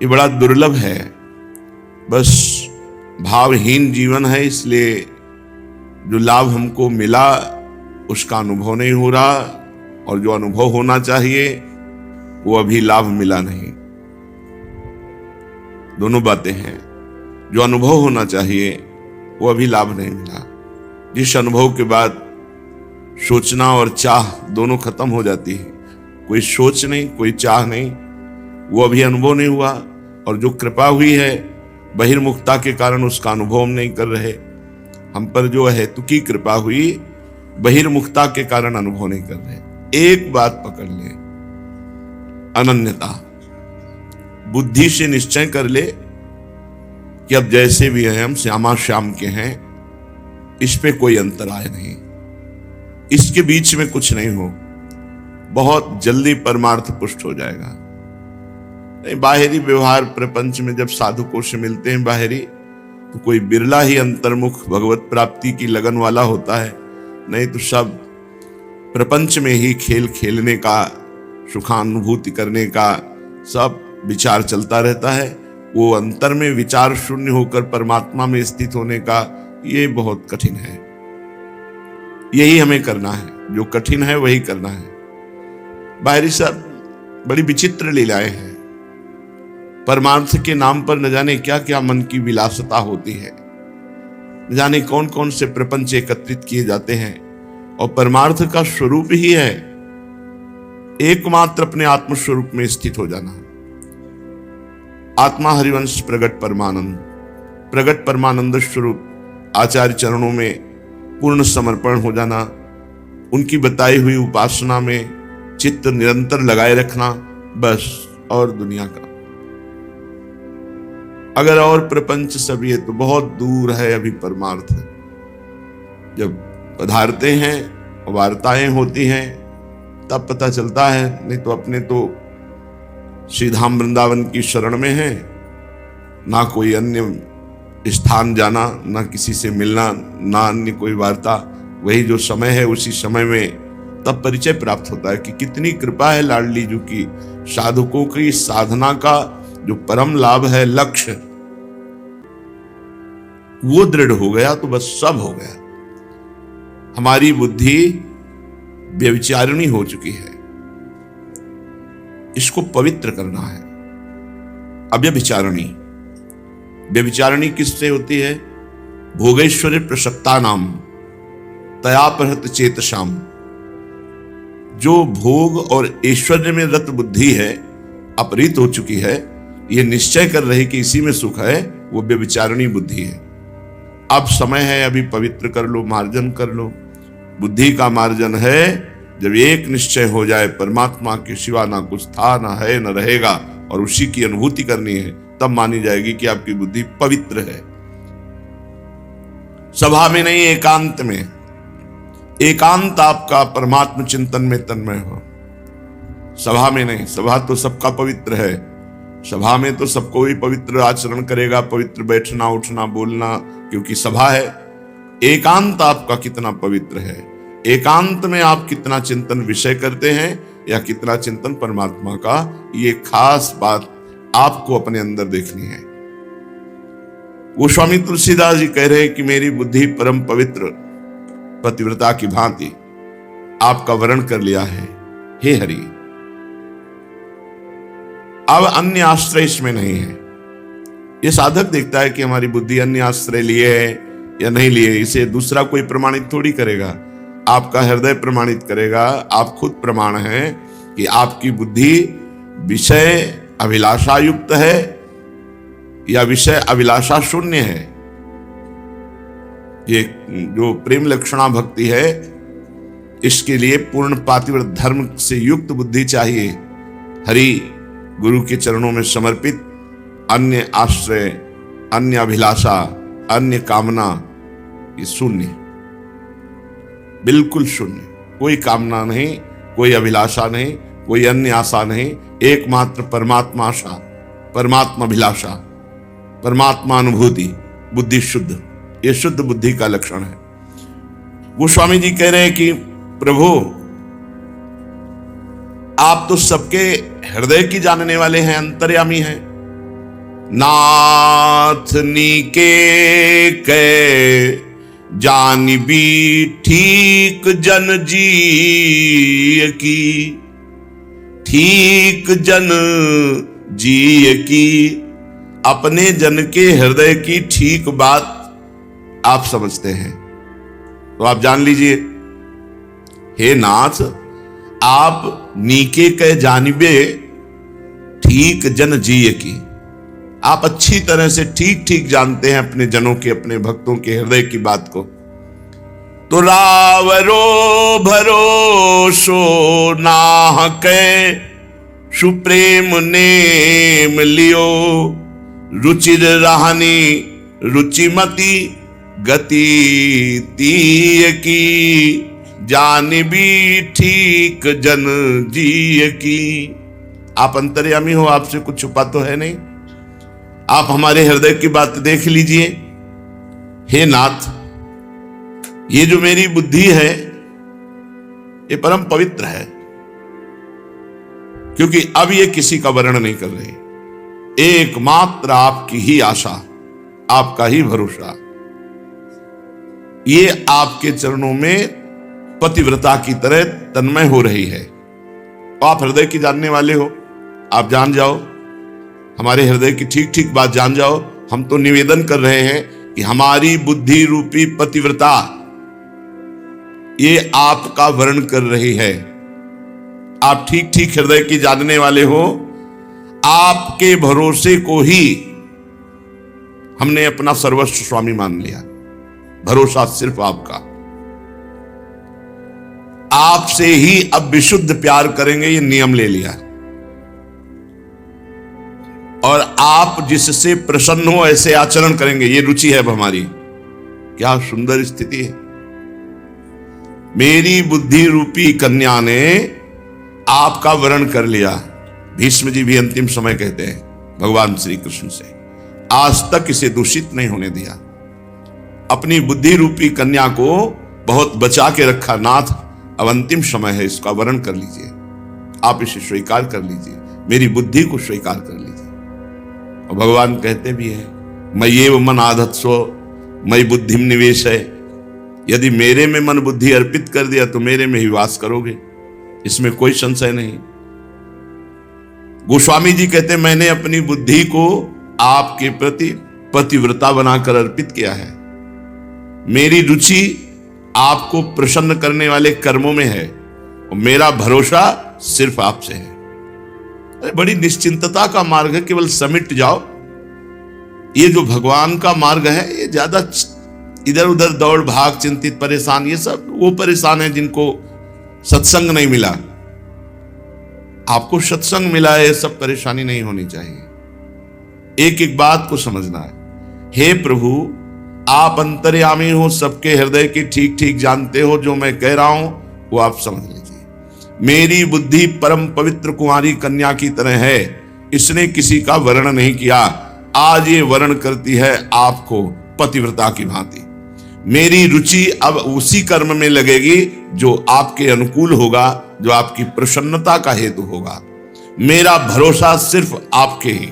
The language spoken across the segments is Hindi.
ये बड़ा दुर्लभ है। बस भावहीन जीवन है, इसलिए जो लाभ हमको मिला उसका अनुभव नहीं हो रहा, और जो अनुभव होना चाहिए वो अभी लाभ मिला नहीं। दोनों बातें हैं। जो अनुभव होना चाहिए वो अभी लाभ नहीं मिला। जिस अनुभव के बाद सोचना और चाह दोनों खत्म हो जाती है, कोई सोच नहीं, कोई चाह नहीं, वो अभी अनुभव नहीं हुआ। और जो कृपा हुई है बहिर्मुखता के कारण, उसका अनुभव हम नहीं कर रहे। हम पर जो हेतुकी कृपा हुई, बहिर्मुखता के कारण अनुभव नहीं कर रहे। एक बात पकड़ ले, अनन्यता। बुद्धि से निश्चय कर ले कि अब जैसे भी हैं हम श्यामा श्याम के हैं, इस पे कोई अंतराय नहीं, इसके बीच में कुछ नहीं हो, बहुत जल्दी परमार्थ पुष्ट हो जाएगा। नहीं, बाहरी व्यवहार प्रपंच में जब साधुकों से मिलते हैं बाहरी, तो कोई बिरला ही अंतर्मुख भगवत प्राप्ति की लगन वाला होता है, नहीं तो सब प्रपंच में ही खेल खेलने का, सुखानुभूति करने का सब विचार चलता रहता है। वो अंतर में विचार शून्य होकर परमात्मा में स्थित होने का, ये बहुत कठिन है। यही हमें करना है, जो कठिन है वही करना है। बाहरी सब बड़ी विचित्र लीलाएं हैं। परमार्थ के नाम पर न जाने क्या क्या मन की विलासता होती है, न जाने कौन कौन से प्रपंच एकत्रित किए जाते हैं। और परमार्थ का स्वरूप ही है एकमात्र अपने आत्म स्वरूप में स्थित हो जाना। आत्मा हरिवंश प्रगट परमानंद, प्रगट परमानंद स्वरूप आचार्य चरणों में पूर्ण समर्पण हो जाना, उनकी बताई हुई उपासना में चित्त निरंतर लगाए रखना, बस। और दुनिया का अगर और प्रपंच सब ये तो बहुत दूर है अभी परमार्थ। जब पधारते हैं, वार्ताएं होती हैं, तब पता चलता है। नहीं तो अपने तो श्री धाम वृंदावन की शरण में है, ना कोई अन्य स्थान जाना, ना किसी से मिलना, ना अन्य कोई वार्ता। वही जो समय है उसी समय में तब परिचय प्राप्त होता है कि कितनी कृपा है लाडली जी की। साधकों की साधना का जो परम लाभ है, लक्ष्य, वो दृढ़ हो गया तो बस सब हो गया। हमारी बुद्धि व्यभिचारिणी हो चुकी है, इसको पवित्र करना है। अव्यभिचारिणी, व्यभिचारिणी किससे होती है? भोगेश्वरी प्रसक्ता नाम तया प्रहत चेतसाम। जो भोग और ऐश्वर्य में रत बुद्धि है, अपहृत हो चुकी है, ये निश्चय कर रही कि इसी में सुख है, वो व्यभिचारिणी बुद्धि है। अब समय है, अभी पवित्र कर लो, मार्जन कर लो। बुद्धि का मार्जन है जब एक निश्चय हो जाए, परमात्मा के सिवा ना कुछ था, ना है, न रहेगा, और उसी की अनुभूति करनी है, तब मानी जाएगी कि आपकी बुद्धि पवित्र है। सभा में नहीं, एकांत में। एकांत आपका परमात्म चिंतन में तन्मय हो, सभा में नहीं। सभा तो सबका पवित्र है, सभा में तो सबको ही पवित्र आचरण करेगा, पवित्र बैठना, उठना, बोलना, क्योंकि सभा है। एकांत आपका कितना पवित्र है, एकांत में आप कितना चिंतन विषय करते हैं या कितना चिंतन परमात्मा का, ये खास बात आपको अपने अंदर देखनी है। गोस्वामी तुलसीदास जी कह रहे हैं कि मेरी बुद्धि परम पवित्र पतिव्रता की भांति आपका वर्ण कर लिया है, हे हरि। अब अन्य आश्रय इसमें नहीं है। ये साधक देखता है कि हमारी बुद्धि अन्य आश्रय लिए है या नहीं लिए, इसे दूसरा कोई प्रमाणित थोड़ी करेगा, आपका हृदय प्रमाणित करेगा। आप खुद प्रमाण हैं कि आपकी बुद्धि विषय अभिलाषा युक्त है या विषय अभिलाषा शून्य है। ये जो प्रेम लक्षणा भक्ति है, इसके लिए पूर्ण पातिव्रत धर्म से युक्त बुद्धि चाहिए। हरि गुरु के चरणों में समर्पित, अन्य आश्रय, अन्य अभिलाषा, अन्य कामना, ये शून्य, बिल्कुल शून्य। कोई कामना नहीं, कोई अभिलाषा नहीं, कोई अन्य आशा नहीं, एकमात्र परमात्मा आशा, परमात्मा अभिलाषा, परमात्मा अनुभूति, बुद्धि शुद्ध। ये शुद्ध बुद्धि का लक्षण है। गोस्वामी जी कह रहे हैं कि प्रभु आप तो सबके हृदय की जानने वाले हैं, अंतर्यामी हैं। नाथ नीके कै जानिबी ठीक जन जी की, ठीक जन जी की। अपने जन के हृदय की ठीक बात आप समझते हैं तो आप जान लीजिए, हे नाथ आप नीके कह जानिबे ठीक जन जी की। आप अच्छी तरह से ठीक ठीक जानते हैं अपने जनों के, अपने भक्तों के हृदय की बात को। तो रावरो भरोसो नाह कै सुप्रेम नेम लियो, रुचिर रहनी रुचिमती गति तीय की, जानिबी ठीक जन जी की। आप अंतर्यामी हो, आपसे कुछ छुपा तो है नहीं। आप हमारे हृदय की बात देख लीजिए। हे नाथ, ये जो मेरी बुद्धि है ये परम पवित्र है, क्योंकि अब ये किसी का वर्ण नहीं कर रही। एकमात्र आपकी ही आशा, आपका ही भरोसा। ये आपके चरणों में पतिव्रता की तरह तन्मय हो रही है। आप हृदय की जानने वाले हो, आप जान जाओ, हमारे हृदय की ठीक ठीक बात जान जाओ। हम तो निवेदन कर रहे हैं कि हमारी बुद्धि रूपी पतिव्रता ये आपका वर्ण कर रही है। आप ठीक ठीक हृदय की जानने वाले हो। आपके भरोसे को ही हमने अपना सर्वस्व स्वामी मान लिया। भरोसा सिर्फ आपका, आपसे ही अब विशुद्ध प्यार करेंगे, ये नियम ले लिया। और आप जिससे प्रसन्न हो ऐसे आचरण करेंगे, ये रुचि है अब हमारी। क्या सुंदर स्थिति है। मेरी बुद्धि रूपी कन्या ने आपका वर्ण कर लिया। भीष्म जी भी अंतिम समय कहते हैं भगवान श्री कृष्ण से, आज तक इसे दूषित नहीं होने दिया। अपनी बुद्धि रूपी कन्या को बहुत बचा के रखा। नाथ, अब अंतिम समय है, इसका वर्ण कर लीजिए, आप इसे स्वीकार कर लीजिए, मेरी बुद्धि को स्वीकार कर लीजिए। और भगवान कहते भी है, मय्येव मन आधत्सो मयि बुद्धिम निवेश है। यदि मेरे में मन बुद्धि अर्पित कर दिया तो मेरे में ही वास करोगे, इसमें कोई संशय नहीं। गोस्वामी जी कहते, मैंने अपनी बुद्धि को आपके प्रति पतिव्रता बनाकर अर्पित किया है। मेरी रुचि आपको प्रसन्न करने वाले कर्मों में है और मेरा भरोसा सिर्फ आपसे है। अरे बड़ी निश्चिंतता का मार्ग है, केवल समिट जाओ। ये जो भगवान का मार्ग है, ये ज्यादा इधर उधर दौड़ भाग, चिंतित परेशान, ये सब वो परेशान है जिनको सत्संग नहीं मिला। आपको सत्संग मिला है, सब परेशानी नहीं होनी चाहिए। एक एक बात को समझना है। हे प्रभु, आप अंतर्यामी हो, सबके हृदय की ठीक ठीक जानते हो। जो मैं कह रहा हूं वो आप समझ लीजिए। मेरी बुद्धि परम पवित्र कुंवारी कन्या की तरह है, इसने किसी का वर्ण नहीं किया। आज ये वर्ण करती है आपको पतिव्रता की भांति। मेरी रुचि अब उसी कर्म में लगेगी जो आपके अनुकूल होगा, जो आपकी प्रसन्नता का हेतु होगा। मेरा भरोसा सिर्फ आपके ही,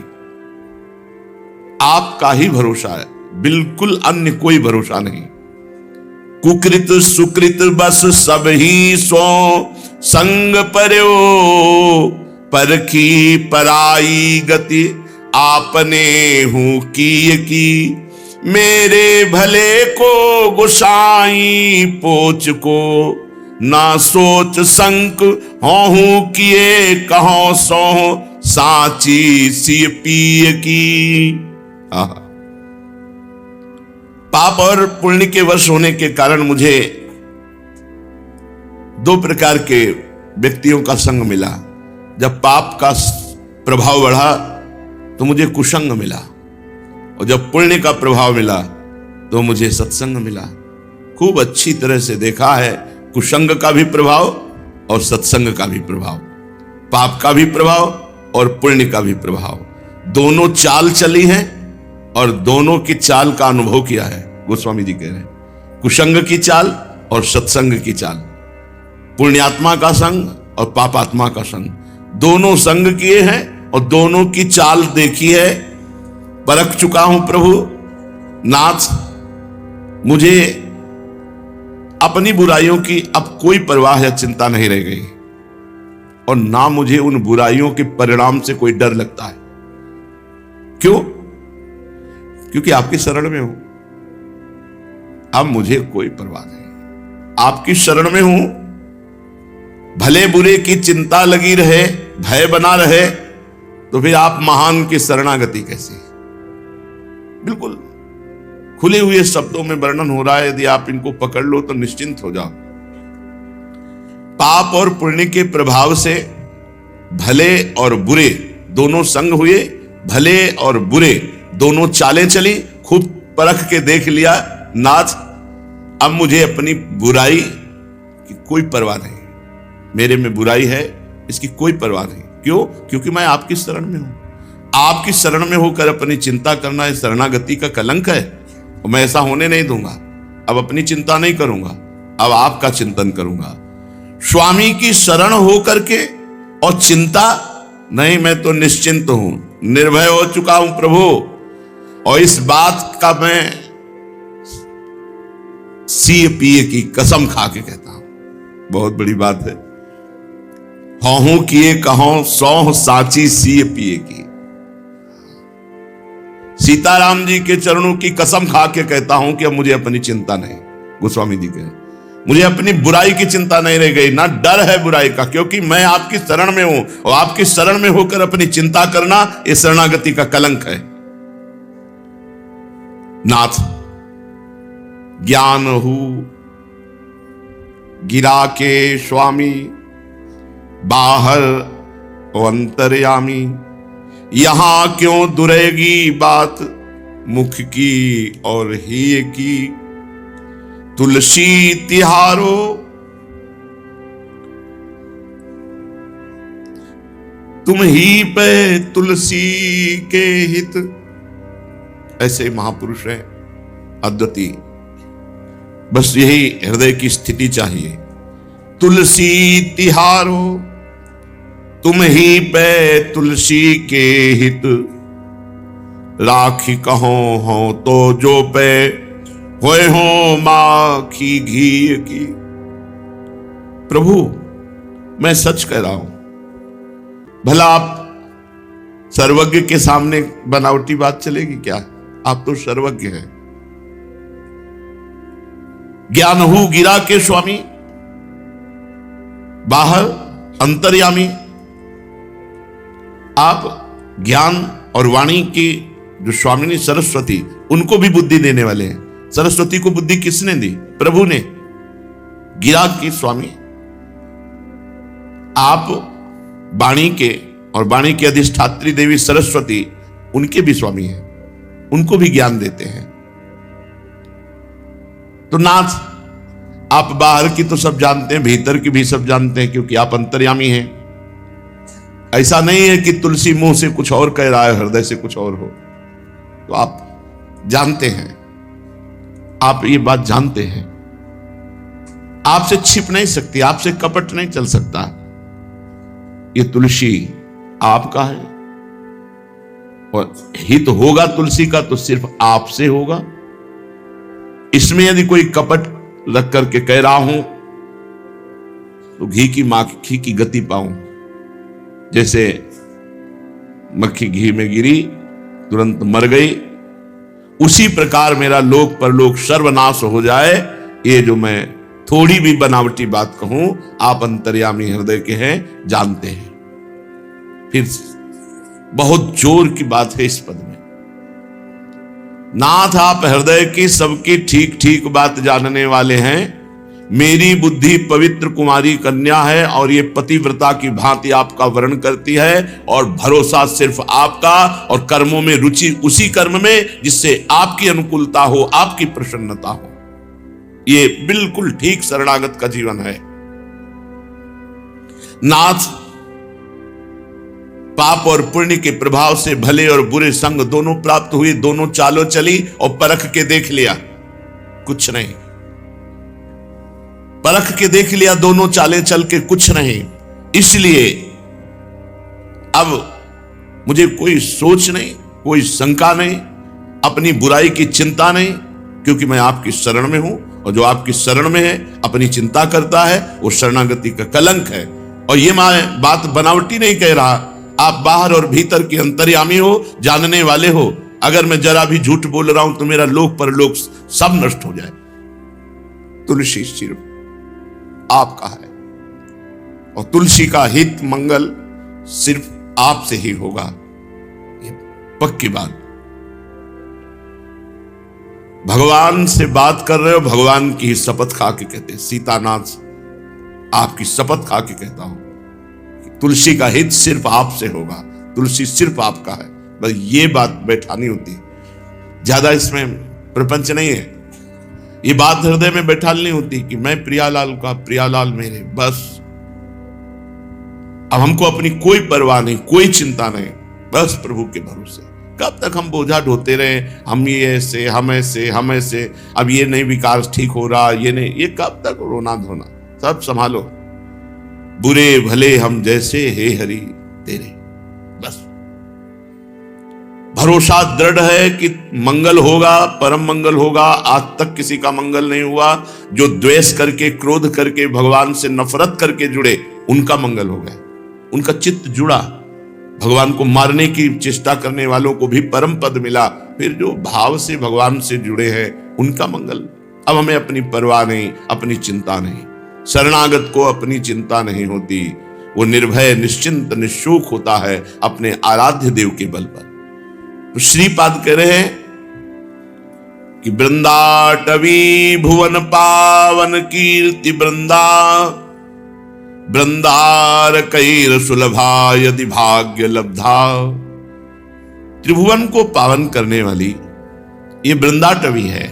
आपका ही भरोसा है, बिल्कुल अन्य कोई भरोसा नहीं। कुकृत सुकृत बस सब ही सो संग पर्यो, परखी पराई गति आपने हूं की। मेरे भले को गुसाई पोच को, ना सोच संक हों किए कहो सो साची सी पिय की। पाप और पुण्य के वश होने के कारण मुझे दो प्रकार के व्यक्तियों का संग मिला। जब पाप का प्रभाव बढ़ा तो मुझे कुसंग मिला, और जब पुण्य का प्रभाव मिला तो मुझे सत्संग मिला। खूब अच्छी तरह से देखा है कुसंग का भी प्रभाव और सत्संग का भी प्रभाव, पाप का भी प्रभाव और पुण्य का भी प्रभाव। दोनों चाल चली हैं और दोनों की चाल का अनुभव किया है। गोस्वामी जी कह रहे हैं कुसंग की चाल और सत्संग की चाल, पुण्यात्मा का संग और पापात्मा का संग, दोनों संग किए हैं और दोनों की चाल देखी है। परख चुका हूं प्रभु नाथ, मुझे अपनी बुराइयों की अब कोई परवाह या चिंता नहीं रह गई, और ना मुझे उन बुराइयों के परिणाम से कोई डर लगता है। क्यों? क्योंकि आपकी शरण में हूं। अब मुझे कोई परवाह नहीं, आपकी शरण में हूं। भले बुरे की चिंता लगी रहे, भय बना रहे, तो फिर आप महान की शरणागति कैसी? बिल्कुल खुले हुए शब्दों में वर्णन हो रहा है, यदि आप इनको पकड़ लो तो निश्चिंत हो जाओ। पाप और पुण्य के प्रभाव से भले और बुरे दोनों संग हुए, भले और बुरे दोनों चालें चली, खूब परख के देख लिया नाथ, अब मुझे अपनी बुराई की कोई परवाह नहीं। मेरे में बुराई है, इसकी कोई परवाह नहीं। क्यों? क्योंकि मैं आपकी शरण में हूं। आपकी शरण में होकर अपनी चिंता करना इस शरणागति का कलंक है, और मैं ऐसा होने नहीं दूंगा। अब अपनी चिंता नहीं करूंगा, अब आपका चिंतन करूंगा। स्वामी की शरण होकर के और चिंता नहीं, मैं तो निश्चिंत हूं, निर्भय हो चुका हूं प्रभु, और इस बात का मैं सीए पिए की कसम खा के कहता हूं। बहुत बड़ी बात है। हूं किए कहो सौह साची सीए पिए की। सीताराम जी के चरणों की कसम खा के कहता हूं कि अब मुझे अपनी चिंता नहीं। गोस्वामी जी कहे, मुझे अपनी बुराई की चिंता नहीं रह गई, ना डर है बुराई का, क्योंकि मैं आपकी शरण में हूं, और आपकी शरण में होकर अपनी चिंता करना ये शरणागति का कलंक है। नाथ, ज्ञान हूं गिरा के स्वामी, बाहर अंतर्यामी, यहां क्यों दुरेगी बात मुख की और ही की। तुलसी तिहारो तुम ही पे तुलसी के हित। ऐसे महापुरुष हैं अद्वितीय, बस यही हृदय की स्थिति चाहिए। तुलसी तिहारो तुम ही पे तुलसी के हित, राखी कहो हो तो जो पे होए हो माखी घी की। प्रभु मैं सच कह रहा हूं, भला आप सर्वज्ञ के सामने बनावटी बात चलेगी क्या? आप तो सर्वज्ञ हैं। ज्ञान हूं गिरा के स्वामी, बाहर अंतर्यामी। आप ज्ञान और वाणी की जो स्वामिनी सरस्वती, उनको भी बुद्धि देने वाले हैं। सरस्वती को बुद्धि किसने दी? प्रभु ने। गिरा की स्वामी आप वाणी के, और वाणी की अधिष्ठात्री देवी सरस्वती उनके भी स्वामी हैं, उनको भी ज्ञान देते हैं। तो नाथ, आप बाहर की तो सब जानते हैं, भीतर की भी सब जानते हैं, क्योंकि आप अंतर्यामी हैं। ऐसा नहीं है कि तुलसी मुंह से कुछ और कह रहा है, हृदय से कुछ और हो। तो आप जानते हैं, आप ये बात जानते हैं। आपसे छिप नहीं सकती, आपसे कपट नहीं चल सकता। ये तुलसी आपका है, और हित होगा तुलसी का तो सिर्फ आपसे होगा। इसमें यदि कोई कपट रख करके कह रहा हूं तो घी की माखी की गति पाऊं। जैसे मक्खी घी में गिरी तुरंत मर गई, उसी प्रकार मेरा लोक परलोक सर्वनाश हो जाए, ये जो मैं थोड़ी भी बनावटी बात कहूं, आप अंतर्यामी हृदय के हैं, जानते हैं। फिर बहुत जोर की बात है इस पद में। नाथ, आप हृदय की सबकी ठीक ठीक बात जानने वाले हैं। मेरी बुद्धि पवित्र कुमारी कन्या है, और ये पतिव्रता की भांति आपका वर्ण करती है, और भरोसा सिर्फ आपका, और कर्मों में रुचि उसी कर्म में जिससे आपकी अनुकूलता हो, आपकी प्रसन्नता हो। ये बिल्कुल ठीक शरणागत का जीवन है। नाथ, पाप और पुण्य के प्रभाव से भले और बुरे संग दोनों प्राप्त हुए, दोनों चालों चली, और परख के देख लिया, कुछ नहीं। परख के देख लिया, दोनों चाले चल के कुछ नहीं। इसलिए अब मुझे कोई सोच नहीं, कोई शंका नहीं, अपनी बुराई की चिंता नहीं, क्योंकि मैं आपकी शरण में हूं। और जो आपकी शरण में है, अपनी चिंता करता है, वो शरणागति का कलंक है। और ये मैं बात बनावटी नहीं कह रहा, आप बाहर और भीतर की अंतर्यामी हो, जानने वाले हो। अगर मैं जरा भी झूठ बोल रहा हूं तो मेरा लोक परलोक सब नष्ट हो जाए। तुलसी सिर्फ आपका है, और तुलसी का हित मंगल सिर्फ आपसे ही होगा, ये पक्की बात। भगवान से बात कर रहे हो, भगवान की शपथ खा के कहते हैं, सीतानाथ आपकी शपथ खा के कहता हूं, तुलसी का हित सिर्फ आपसे होगा, तुलसी सिर्फ आपका है। बस ये बात बैठानी होती है, ज्यादा इसमें प्रपंच नहीं है। ये बात हृदय में बैठानी होती कि मैं प्रियालाल का, प्रियालाल मेरे, बस। अब हमको अपनी कोई परवाह नहीं, कोई चिंता नहीं, बस प्रभु के भरोसे। कब तक हम बोझा ढोते रहे, हम ये ऐसे, हम ऐसे, हम ऐसे, अब ये नहीं विकास ठीक हो रहा, ये नहीं, ये कब तक रोना धोना, सब संभालो। बुरे भले हम जैसे, हे हरि तेरे, बस। भरोसा दृढ़ है कि मंगल होगा, परम मंगल होगा। आज तक किसी का मंगल नहीं हुआ। जो द्वेष करके, क्रोध करके, भगवान से नफरत करके जुड़े, उनका मंगल हो गया, उनका चित्त जुड़ा। भगवान को मारने की चेष्टा करने वालों को भी परम पद मिला। फिर जो भाव से भगवान से जुड़े हैं, उनका मंगल। अब हमें अपनी परवाह नहीं, अपनी चिंता नहीं। शरणागत को अपनी चिंता नहीं होती, वो निर्भय, निश्चिंत, निशोक होता है अपने आराध्य देव के बल पर। तो श्रीपाद कह रहे हैं कि वृंदाटवी भुवन पावन कीर्ति वृंदा, वृंदार कैर सुलभा यदि भाग्य लब्धा। त्रिभुवन को पावन करने वाली ये वृंदाटवी है।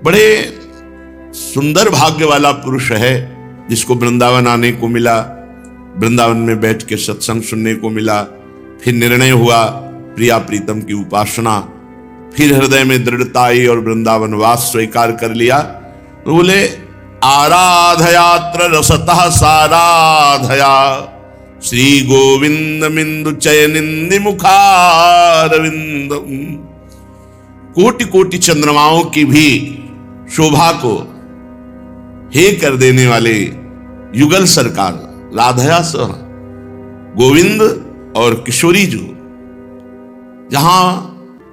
बड़े सुंदर भाग्य वाला पुरुष है जिसको वृंदावन आने को मिला, वृंदावन में बैठ के सत्संग सुनने को मिला। फिर निर्णय हुआ प्रिया प्रीतम की उपासना, फिर हृदय में दृढ़ता आई और वृंदावन वास स्वीकार कर लिया। तो बोले आराधयात्र रसतः साराधया, श्री गोविंद मिंदु चयनिंदि मुखारविंद। कोटि कोटि चंद्रमाओं की भी शोभा को हे कर देने वाले युगल सरकार राधया सह गोविंद और किशोरी जो जहां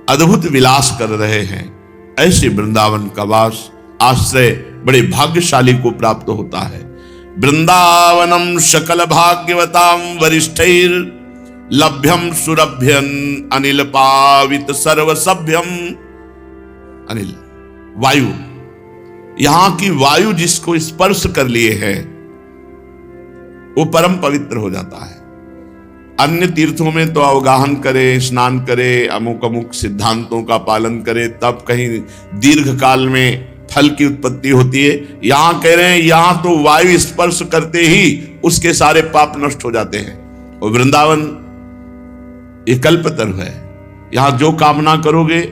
अद्भुत विलास कर रहे हैं, ऐसे वृंदावन का वास, आश्रय बड़े भाग्यशाली को प्राप्त होता है। वृंदावनम सकल भाग्यवताम वरिष्ठैर लभ्यम सुरभ्यन अनिल पावित सर्वसभ्यम। अनिल वायु, यहां की वायु जिसको स्पर्श कर लिए है वो परम पवित्र हो जाता है। अन्य तीर्थों में तो अवगाहन करे, स्नान करे, अमुक अमुक सिद्धांतों का पालन करे, तब कहीं दीर्घ काल में फल की उत्पत्ति होती है। यहां कह रहे हैं यहां तो वायु स्पर्श करते ही उसके सारे पाप नष्ट हो जाते हैं। और वृंदावन ये कल्पतरु है, यहां जो कामना करोगे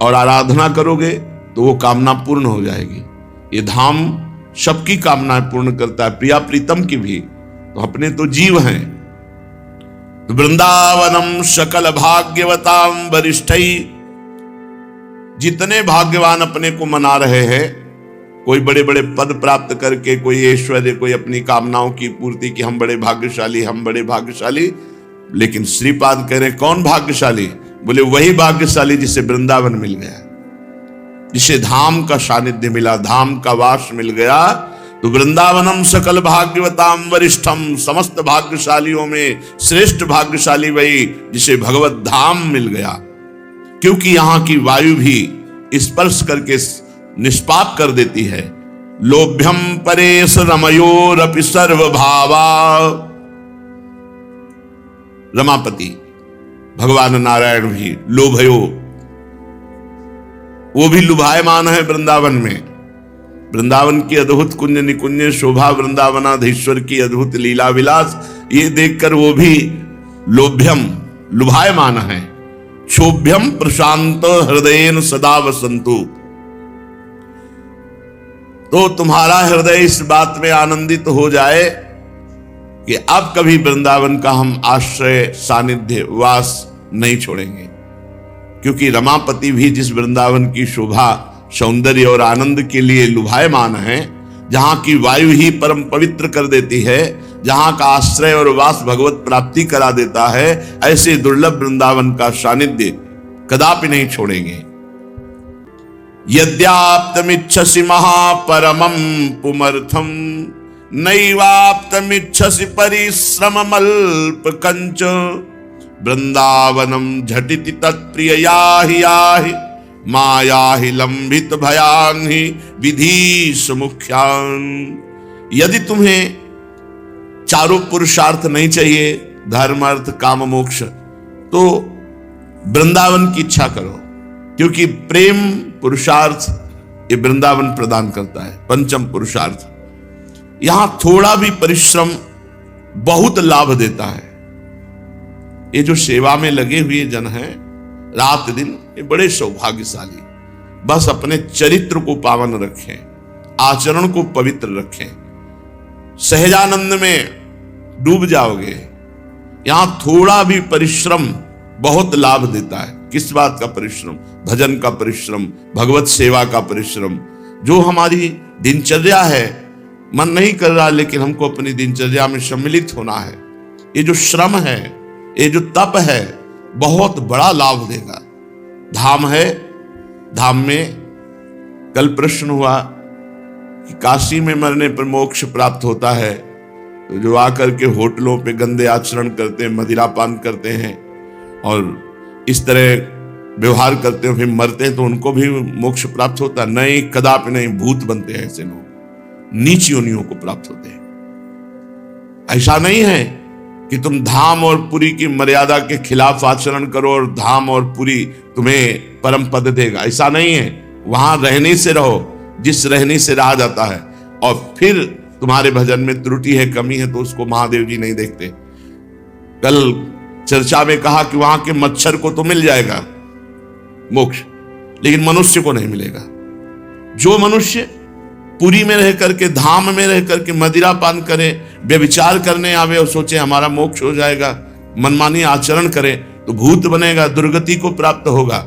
और आराधना करोगे तो वो कामना पूर्ण हो जाएगी। ये धाम सबकी कामनाएं पूर्ण करता है, प्रिया प्रीतम की भी। तो अपने तो जीव हैं। तो वृंदावनम सकल भाग्यवताम वरिष्ठई, जितने भाग्यवान अपने को मना रहे हैं, कोई बड़े बड़े पद प्राप्त करके, कोई ऐश्वर्य, कोई अपनी कामनाओं की पूर्ति की, हम बड़े भाग्यशाली, हम बड़े भाग्यशाली। लेकिन श्रीपाद कह रहे कौन भाग्यशाली? बोले वही भाग्यशाली जिसे वृंदावन मिल गया, जिसे धाम का सानिध्य मिला, धाम का वास मिल गया। तो वृंदावनम सकल भाग्यवताम वरिष्ठम, समस्त भाग्यशालियों में श्रेष्ठ भाग्यशाली वही जिसे भगवत धाम मिल गया। क्योंकि यहां की वायु भी स्पर्श करके निष्पाप कर देती है। लोभ्यम परेश रमयोरपि सर्वभावा। रमापति भगवान नारायण भी लोभयो, वो भी लुभायमान है वृंदावन में। वृंदावन की अद्भुत कुंज निकुंज शोभा, वृंदावनाधीश्वर की अद्भुत लीला विलास, ये देखकर वो भी लोभ्यम, लुभायमान है। क्षोभ्यम प्रशांत हृदयेन सदा वसंतु। तो तुम्हारा हृदय इस बात में आनंदित हो जाए कि अब कभी वृंदावन का हम आश्रय, सानिध्य, वास नहीं छोड़ेंगे, क्योंकि रमापति भी जिस वृंदावन की शोभा, सौंदर्य और आनंद के लिए लुभायमान है, जहां की वायु ही परम पवित्र कर देती है, जहां का आश्रय और वास भगवत प्राप्ति करा देता है, ऐसे दुर्लभ वृंदावन का सानिध्य कदापि नहीं छोड़ेंगे। यद्याप्तमिच्छसि महापरमं पुमर्थम नैवाप्तमिच्छसि परिश्रममल्प कंच वृंदावनम झटिति तत्प्रिय याहि याहि माया ही लंबित भयान ही विधि मुख्यान। यदि तुम्हें चारों पुरुषार्थ नहीं चाहिए, धर्म अर्थ काम मोक्ष, तो वृंदावन की इच्छा करो, क्योंकि प्रेम पुरुषार्थ ये वृंदावन प्रदान करता है, पंचम पुरुषार्थ। यहां थोड़ा भी परिश्रम बहुत लाभ देता है। ये जो सेवा में लगे हुए जन हैं रात दिन, ये बड़े सौभाग्यशाली, बस अपने चरित्र को पावन रखें, आचरण को पवित्र रखें, सहजानंद में डूब जाओगे। यहां थोड़ा भी परिश्रम बहुत लाभ देता है। किस बात का परिश्रम? भजन का परिश्रम, भगवत सेवा का परिश्रम। जो हमारी दिनचर्या है, मन नहीं कर रहा लेकिन हमको अपनी दिनचर्या में सम्मिलित होना है, ये जो श्रम है, ये जो तप है, बहुत बड़ा लाभ देगा। धाम है, धाम में कल प्रश्न हुआ कि काशी में मरने पर मोक्ष प्राप्त होता है, तो जो आकर के होटलों पे गंदे आचरण करते हैं, मदिरापान करते हैं और इस तरह व्यवहार करते हैं, फिर मरते हैं, तो उनको भी मोक्ष प्राप्त होता है? नहीं, कदापि नहीं। भूत बनते हैं ऐसे लोग, नीच योनियों को प्राप्त होते हैं। ऐसा नहीं है कि तुम धाम और पुरी की मर्यादा के खिलाफ आचरण करो और धाम और पुरी तुम्हें परम पद देगा, ऐसा नहीं है। वहां रहने से रहो, जिस रहने से रहा जाता है, और फिर तुम्हारे भजन में त्रुटि है, कमी है, तो उसको महादेव जी नहीं देखते। कल चर्चा में कहा कि वहां के मच्छर को तो मिल जाएगा मोक्ष, लेकिन मनुष्य को नहीं मिलेगा। जो मनुष्य पुरी में रह करके, धाम में रह करके मदिरा पान करे, व्यभिचार करने आवे और सोचे हमारा मोक्ष हो जाएगा, मनमानी आचरण करे, तो भूत बनेगा, दुर्गति को प्राप्त होगा।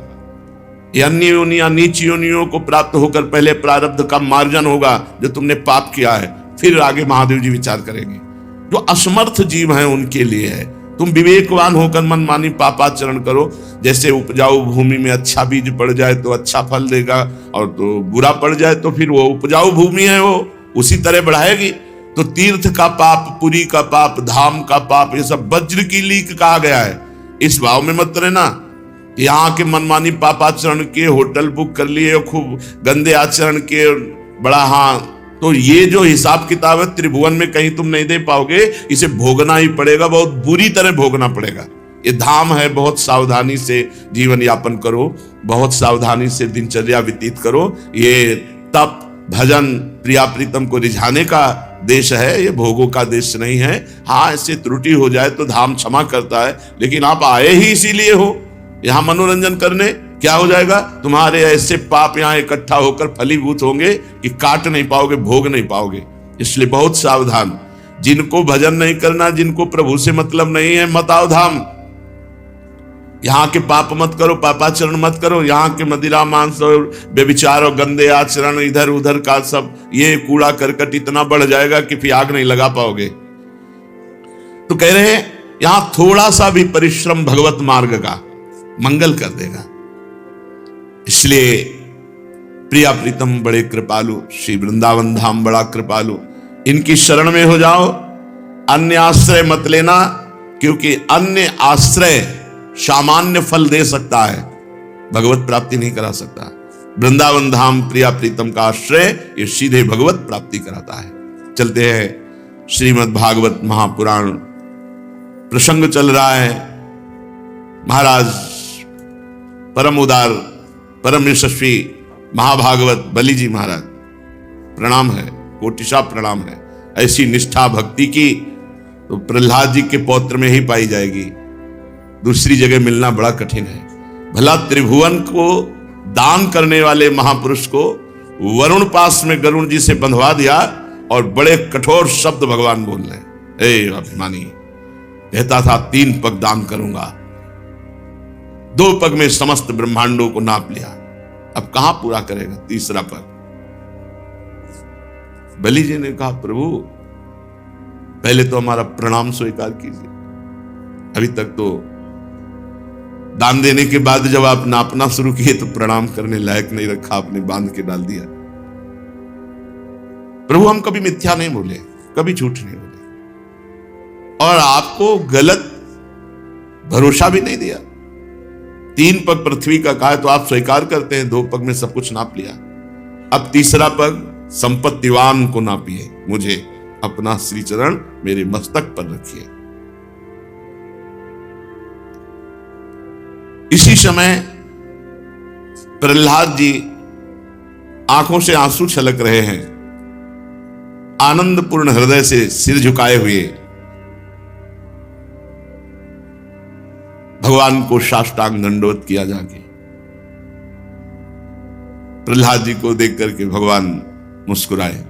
ये अन्य योनियां, नीच योनियों को प्राप्त होकर पहले प्रारब्ध का मार्जन होगा जो तुमने पाप किया है, फिर आगे महादेव जी विचार करेंगे। जो असमर्थ जीव हैं उनके लिए है। तुम विवेकवान होकर मनमानी पापाचरण करो। जैसे उपजाऊ भूमि में अच्छा बीज पड़ जाए तो अच्छा फल देगा, और तो बुरा पड़ जाए तो फिर वो उपजाऊ भूमि है वो उसी तरह बढ़ाएगी। तो तीर्थ का पाप, पुरी का पाप, धाम का पाप, ये सब वज्र की लीक कहा गया है। इस भाव में मत रहना। यहाँ के मनमानी पापाचरण के, होटल बुक कर लिए, खूब गंदे आचरण के, बड़ा हाँ, तो ये जो हिसाब किताब है त्रिभुवन में कहीं तुम नहीं दे पाओगे, इसे भोगना ही पड़ेगा, बहुत बुरी तरह भोगना पड़ेगा। ये धाम है, बहुत सावधानी से जीवन यापन करो, बहुत सावधानी से दिनचर्या व्यतीत करो। ये तप, भजन, प्रिया प्रीतम को रिझाने का देश है, ये भोगों का देश नहीं है। हाँ, ऐसे त्रुटि हो जाए तो धाम क्षमा करता है, लेकिन आप आए ही इसीलिए हो, यहाँ मनोरंजन करने। क्या हो जाएगा? तुम्हारे ऐसे पाप यहाँ इकट्ठा होकर फलीभूत होंगे कि काट नहीं पाओगे, भोग नहीं पाओगे। इसलिए बहुत सावधान। जिनको भजन नहीं करना, जिनको प्रभु से मतलब नहीं है, मत आओ धाम। यहाँ के पाप मत करो, पापाचरण मत करो। यहाँ के मदिरा, मांस और व्यभिचार और गंदे आचरण, इधर उधर का सब, ये कूड़ा करकट इतना बढ़ जाएगा कि फिर आग नहीं लगा पाओगे। तो कह रहे हैं यहाँ थोड़ा सा भी परिश्रम भगवत मार्ग का मंगल कर देगा। इसलिए प्रिया प्रीतम बड़े कृपालु, श्री वृंदावन धाम बड़ा कृपालु, इनकी शरण में हो जाओ। अन्य आश्रय मत लेना, क्योंकि अन्य आश्रय सामान्य फल दे सकता है, भगवत प्राप्ति नहीं करा सकता। वृंदावन धाम प्रिया प्रीतम का आश्रय ये सीधे भगवत प्राप्ति कराता है। चलते हैं श्रीमद् भागवत महापुराण, प्रसंग चल रहा है। महाराज परम उदार, परम यशस्वी महाभागवत बलि जी महाराज, प्रणाम है, कोटिशा प्रणाम है। ऐसी निष्ठा भक्ति की तो प्रहलाद जी के पौत्र में ही पाई जाएगी, दूसरी जगह मिलना बड़ा कठिन है। भला त्रिभुवन को दान करने वाले महापुरुष को वरुण पास में गरुण जी से बंधवा दिया और बड़े कठोर शब्द भगवान बोल रहे, हे अभिमानी, कहता था 3 पग दान करूंगा, 2 पग में समस्त ब्रह्मांडों को नाप लिया। अब कहां पूरा करेगा 3रा पग? बलि जी ने कहा, प्रभु पहले तो हमारा प्रणाम स्वीकार कीजिए। अभी तक तो दान देने के बाद जब आप नापना शुरू किए तो प्रणाम करने लायक नहीं रखा, आपने बांध के डाल दिया। प्रभु हम कभी मिथ्या नहीं बोले, कभी झूठ नहीं बोले, और आपको गलत भरोसा भी नहीं दिया। 3 पग पृथ्वी का कहा तो आप स्वीकार करते हैं, 2 पग में सब कुछ नाप लिया। अब 3रा पग संपत्तिवान को नापिए, मुझे अपना श्री चरण मेरे मस्तक पर रखिए। इसी समय प्रहलाद जी आंखों से आंसू छलक रहे हैं, आनंदपूर्ण हृदय से सिर झुकाए हुए भगवान को साष्टांग दंडवत किया जाके। प्रहलाद जी को देख करके भगवान मुस्कुराए।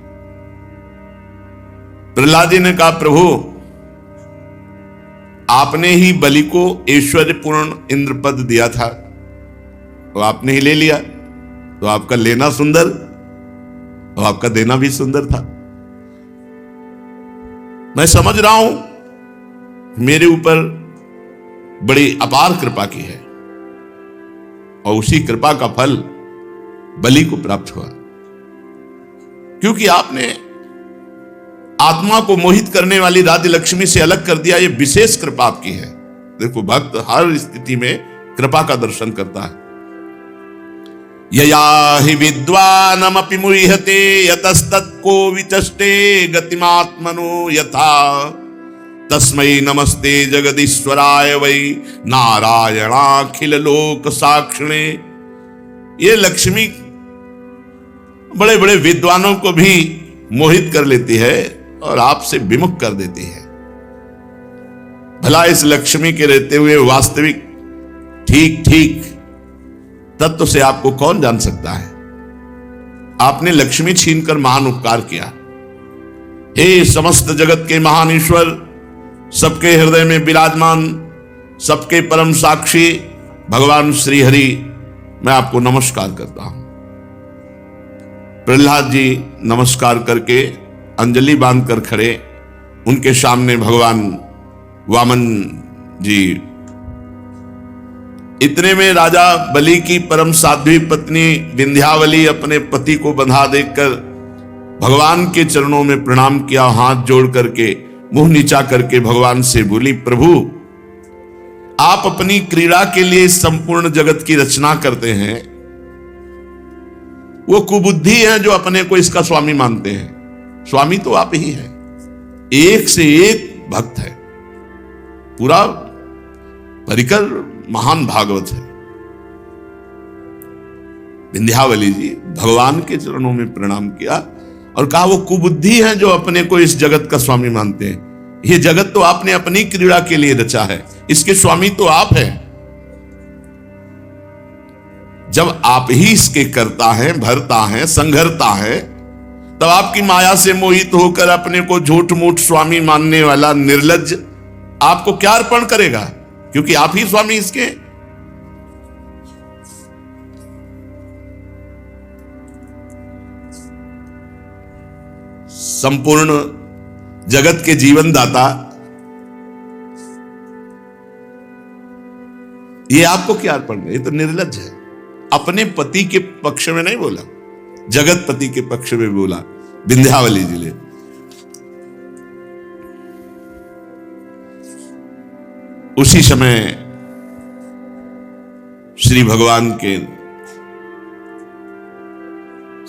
प्रहलाद जी ने कहा, प्रभु आपने ही बलि को ऐश्वर्यपूर्ण इंद्रपद दिया था, तो आपने ही ले लिया, तो आपका लेना सुंदर और आपका देना भी सुंदर था। मैं समझ रहा हूं मेरे ऊपर बड़ी अपार कृपा की है, और उसी कृपा का फल बलि को प्राप्त हुआ, क्योंकि आपने आत्मा को मोहित करने वाली राधे लक्ष्मी से अलग कर दिया। ये विशेष कृपा आपकी है। देखो, भक्त हर स्थिति में कृपा का दर्शन करता है। यया हि विद्वानमपि मुह्यते यतस्तत्को विचष्टे गतिमात्मनो यथा तस्मै नमस्ते जगदीश्वराय वै नारायणाखिल लोक साक्षिणे। ये लक्ष्मी बड़े बड़े विद्वानों को भी मोहित कर लेती है और आपसे विमुख कर देती है। भला इस लक्ष्मी के रहते हुए वास्तविक ठीक ठीक तत्व से आपको कौन जान सकता है? आपने लक्ष्मी छीनकर महान उपकार किया। हे समस्त जगत के महान ईश्वर, सबके हृदय में विराजमान, सबके परम साक्षी भगवान श्री हरि, मैं आपको नमस्कार करता हूं। प्रहलाद जी नमस्कार करके अंजलि बांधकर खड़े, उनके सामने भगवान वामन जी। इतने में राजा बलि की परम साध्वी पत्नी विंध्यावली अपने पति को बंधा देखकर भगवान के चरणों में प्रणाम किया, हाथ जोड़ करके मुंह नीचा करके भगवान से बोली, प्रभु आप अपनी क्रीड़ा के लिए संपूर्ण जगत की रचना करते हैं। वो कुबुद्धि है जो अपने को इसका स्वामी मानते हैं। स्वामी तो आप ही हैं, एक से एक भक्त है, पूरा परिकर महान भागवत है। विंध्यावली जी भगवान के चरणों में प्रणाम किया और कहा, वो कुबुद्धि है जो अपने को इस जगत का स्वामी मानते हैं। ये जगत तो आपने अपनी क्रीड़ा के लिए रचा है, इसके स्वामी तो आप हैं। जब आप ही इसके करता है, भरता है, संघरता है, तब आपकी माया से मोहित होकर अपने को झूठ मूठ स्वामी मानने वाला निर्लज्ज आपको क्या अर्पण करेगा? क्योंकि आप ही स्वामी इसके। संपूर्ण जगत के जीवन दाता, ये आपको क्या अर्पण करे? ये तो निर्लज्ज है। अपने पति के पक्ष में नहीं बोला, जगत पति के पक्ष में बोला विंध्यावली जी ने। उसी समय श्री भगवान के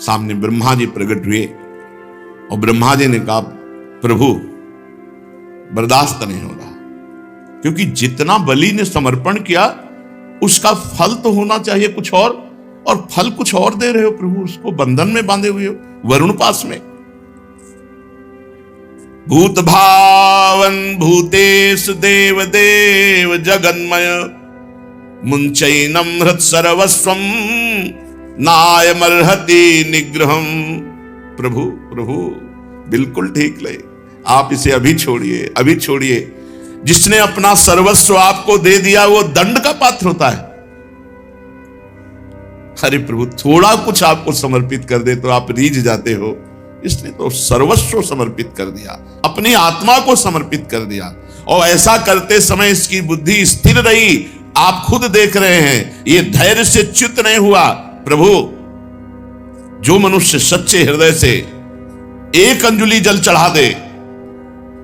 सामने ब्रह्मा जी प्रकट हुए और ब्रह्मा जी ने कहा, प्रभु बर्दाश्त नहीं हो रहा, क्योंकि जितना बलि ने समर्पण किया उसका फल तो होना चाहिए कुछ और फल कुछ और दे रहे हो प्रभु, उसको बंधन में बांधे हुए हो, वरुण पास में। भूत भावन भूतेश देव देव जगन्मय मुंचैनम हृत सर्वस्वम नायमर्हति निग्रहम। प्रभु प्रभु बिल्कुल ठीक ले, आप इसे अभी छोड़िए, अभी छोड़िए। जिसने अपना सर्वस्व आपको दे दिया वो दंड का पात्र होता है। अरे प्रभु, थोड़ा कुछ आपको समर्पित कर दे तो आप रीझ जाते हो। इसने तो सर्वस्व समर्पित कर दिया, अपनी आत्मा को समर्पित कर दिया। और ऐसा करते समय इसकी बुद्धि स्थिर रही। आप खुद देख रहे हैं, ये धैर्य से च्युत नहीं हुआ। प्रभु, जो मनुष्य सच्चे हृदय से एक अंजुलि जल चढ़ा दे,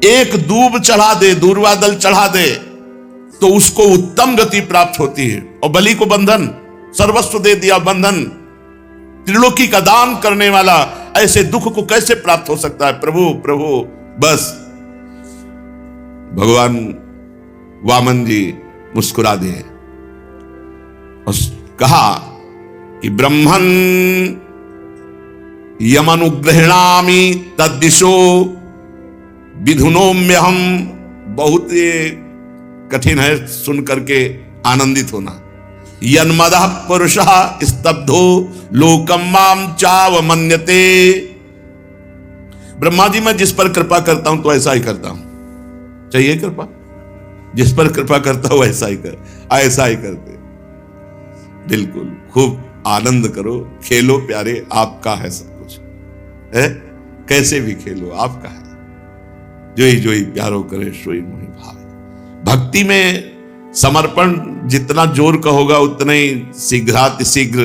एक दूब चढ़ा दे, दूर्वा दल चढ़ा दे, तो उसको उत्तम गति प्राप्त होती है। और बलि को बंधन, सर्वस्व दे दिया बंधन, त्रिलोकी का दान करने वाला, ऐसे दुख को कैसे प्राप्त हो सकता है? प्रभु प्रभु, बस भगवान वामन जी मुस्कुरा दिए और कहा कि ब्रह्मन यमनुग्रहणामि तद्दिशो विधुनोम्यहम। बहुत ये कठिन है सुन करके आनंदित होना। यन्मदः पुरुषः स्तब्धो लोकम माम चावमन्यते। ब्रह्मा जी, मैं जिस पर कृपा करता हूं तो ऐसा ही करता हूं। चाहिए कृपा? जिस पर कृपा करता हूं ऐसा ही करते। बिल्कुल, खूब आनंद करो, खेलो प्यारे, आपका है सब कुछ है। कैसे भी खेलो, आपका है। जो ही प्यारो करे सोई मोहि भावे। भक्ति में समर्पण जितना जोर का होगा उतना ही शीघ्र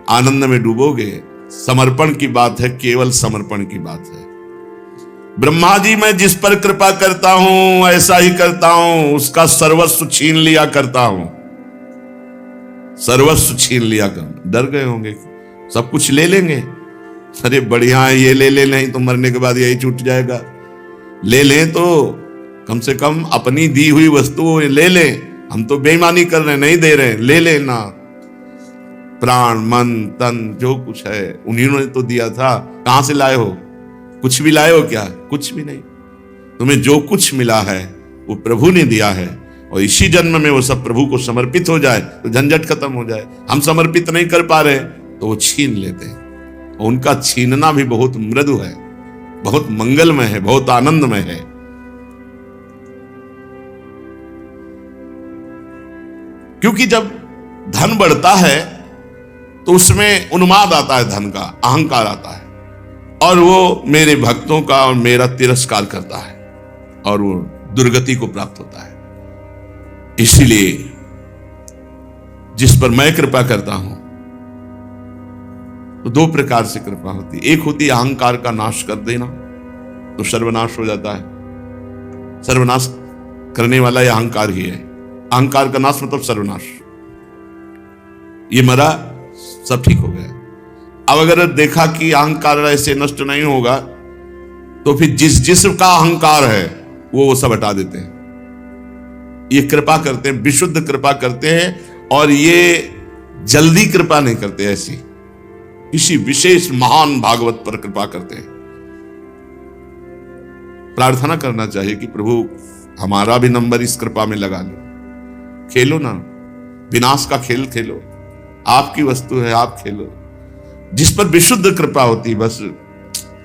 आनंद में डूबोगे। समर्पण की बात है, केवल समर्पण की बात है। ब्रह्मा जी, मैं जिस पर कृपा करता हूं ऐसा ही करता हूं, उसका सर्वस्व छीन लिया करता हूं। सर्वस्व छीन लिया कर। डर गए होंगे, सब कुछ ले लेंगे। अरे बढ़िया है, ये ले ले, नहीं तो मरने के बाद यही छूट जाएगा। ले लें तो कम से कम अपनी दी हुई वस्तु ले लें। हम तो बेईमानी कर रहे हैं, नहीं दे रहे हैं, ले लेना। प्राण, मन, तन, जो कुछ है उन्हीं ने तो दिया था। कहां से लाए हो? कुछ भी लाए हो क्या? कुछ भी नहीं। तुम्हें जो कुछ मिला है वो प्रभु ने दिया है, और इसी जन्म में वो सब प्रभु को समर्पित हो जाए तो झंझट खत्म हो जाए। हम समर्पित नहीं कर पा रहे तो वो छीन लेते हैं, और उनका छीनना भी बहुत मृदु है, बहुत मंगलमय है, बहुत आनंदमय है। क्योंकि जब धन बढ़ता है तो उसमें उन्माद आता है, धन का अहंकार आता है, और वो मेरे भक्तों का और मेरा तिरस्कार करता है, और वो दुर्गति को प्राप्त होता है। इसीलिए जिस पर मैं कृपा करता हूं तो दो प्रकार से कृपा होती है। एक होती है अहंकार का नाश कर देना, तो सर्वनाश हो जाता है। सर्वनाश करने वाला यह अहंकार ही है। अहंकार का नाश मतलब सर्वनाश। ये मरा, सब ठीक हो गया। अब अगर देखा कि अहंकार ऐसे नष्ट नहीं होगा तो फिर जिसका अहंकार है वो सब हटा देते हैं। ये कृपा करते हैं, विशुद्ध कृपा करते हैं, और ये जल्दी कृपा नहीं करते। ऐसी किसी विशेष महान भागवत पर कृपा करते हैं। प्रार्थना करना चाहिए कि प्रभु हमारा भी नंबर इस कृपा में लगा लो। खेलो ना, विनाश का खेल खेलो, आपकी वस्तु है, आप खेलो। जिस पर विशुद्ध कृपा होती, बस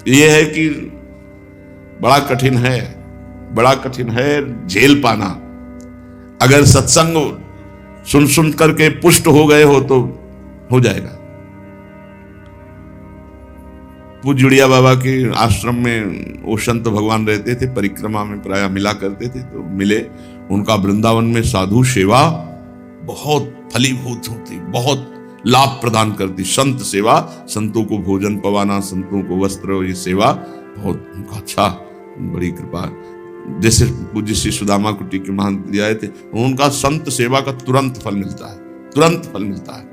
ये है कि बड़ा कठिन है झेल पाना। अगर सत्संग सुन करके पुष्ट हो गए हो तो हो जाएगा। पूज्य जुड़िया बाबा के आश्रम में वो संत भगवान रहते थे, परिक्रमा में प्राय मिला करते थे, तो मिले। उनका वृंदावन में साधु सेवा बहुत फलीभूत होती, बहुत लाभ प्रदान करती। संत सेवा, संतों को भोजन पवाना, संतों को वस्त्र, ये सेवा बहुत उनका अच्छा, बड़ी कृपा। जैसे पूज्य श्री सुदामा कुटी के महंत जी आए थे, उनका संत सेवा का तुरंत फल मिलता है।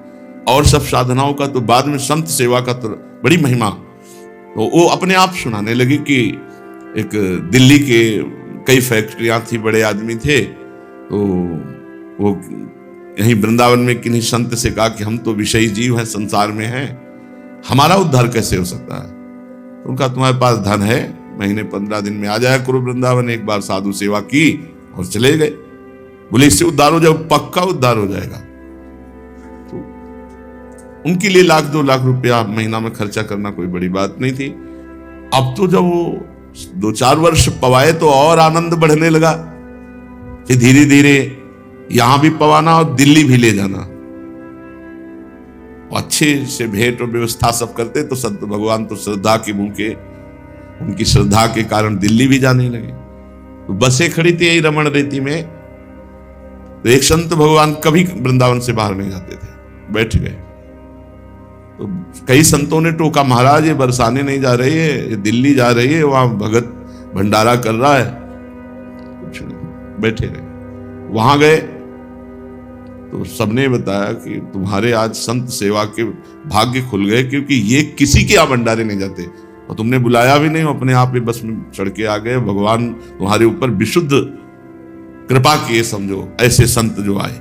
और सब साधनाओं का तो बाद में, संत सेवा का तो बड़ी महिमा। तो वो अपने आप सुनाने लगी कि एक दिल्ली के कई फैक्ट्रियां थी, बड़े आदमी थे, तो वो यहीं वृंदावन में किन्हीं संत से कहा कि हम तो विषयी जीव हैं, संसार में हैं, हमारा उद्धार कैसे हो सकता है? तो उनका तुम्हारे पास धन है, महीने 15 दिन में आ जाया करो वृंदावन, एक बार साधु सेवा की और चले गए। बोले इससे उद्धार हो जाए? पक्का उद्धार हो जाएगा। तो उनके लिए 1-2 लाख रुपया महीना में खर्चा करना कोई बड़ी बात नहीं थी। अब तो जब वो 2-4 वर्ष पवाए तो और आनंद बढ़ने लगा। फिर धीरे धीरे यहां भी पवाना और दिल्ली भी ले जाना। अच्छे से भेंट और व्यवस्था सब करते, तो संत भगवान तो श्रद्धा के भूखे, उनकी श्रद्धा के कारण दिल्ली भी जाने लगे। तो बसें खड़ी थी यही रमण रेती में, तो एक संत भगवान कभी वृंदावन से बाहर नहीं जाते थे, बैठ गए। तो कई संतों ने टोका, महाराज ये बरसाने नहीं जा रही है, ये दिल्ली जा रही है, वहां भगत भंडारा कर रहा है। कुछ नहीं, बैठे रहे। वहां गए तो सबने बताया कि तुम्हारे आज संत सेवा के भाग्य खुल गए, क्योंकि ये किसी के यहाँ भंडारे नहीं जाते, और तुमने बुलाया भी नहीं, अपने आप ही बस में चढ़ के आ गए। भगवान तुम्हारे ऊपर विशुद्ध कृपा किए, समझो। ऐसे संत जो आए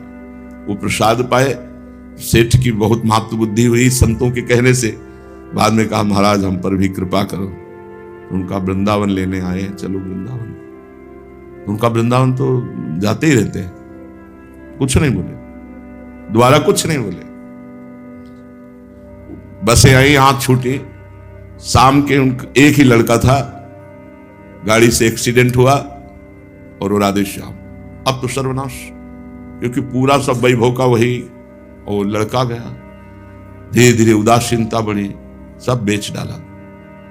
वो प्रसाद पाए। सेठ की बहुत महत्व बुद्धि हुई संतों के कहने से, बाद में कहा महाराज हम पर भी कृपा करो। उनका वृंदावन लेने आए, चलो वृंदावन। उनका वृंदावन तो जाते ही रहते हैं, कुछ नहीं बोले, दोबारा कुछ नहीं बोले। बसें आई, हाथ छूटी। शाम के एक ही लड़का था, गाड़ी से एक्सीडेंट हुआ और वो राधे श्याम। अब तो सर्वनाश, क्योंकि पूरा सब वैभव का वही, और लड़का गया। धीरे धीरे उदासीनता बढ़ी, सब बेच डाला,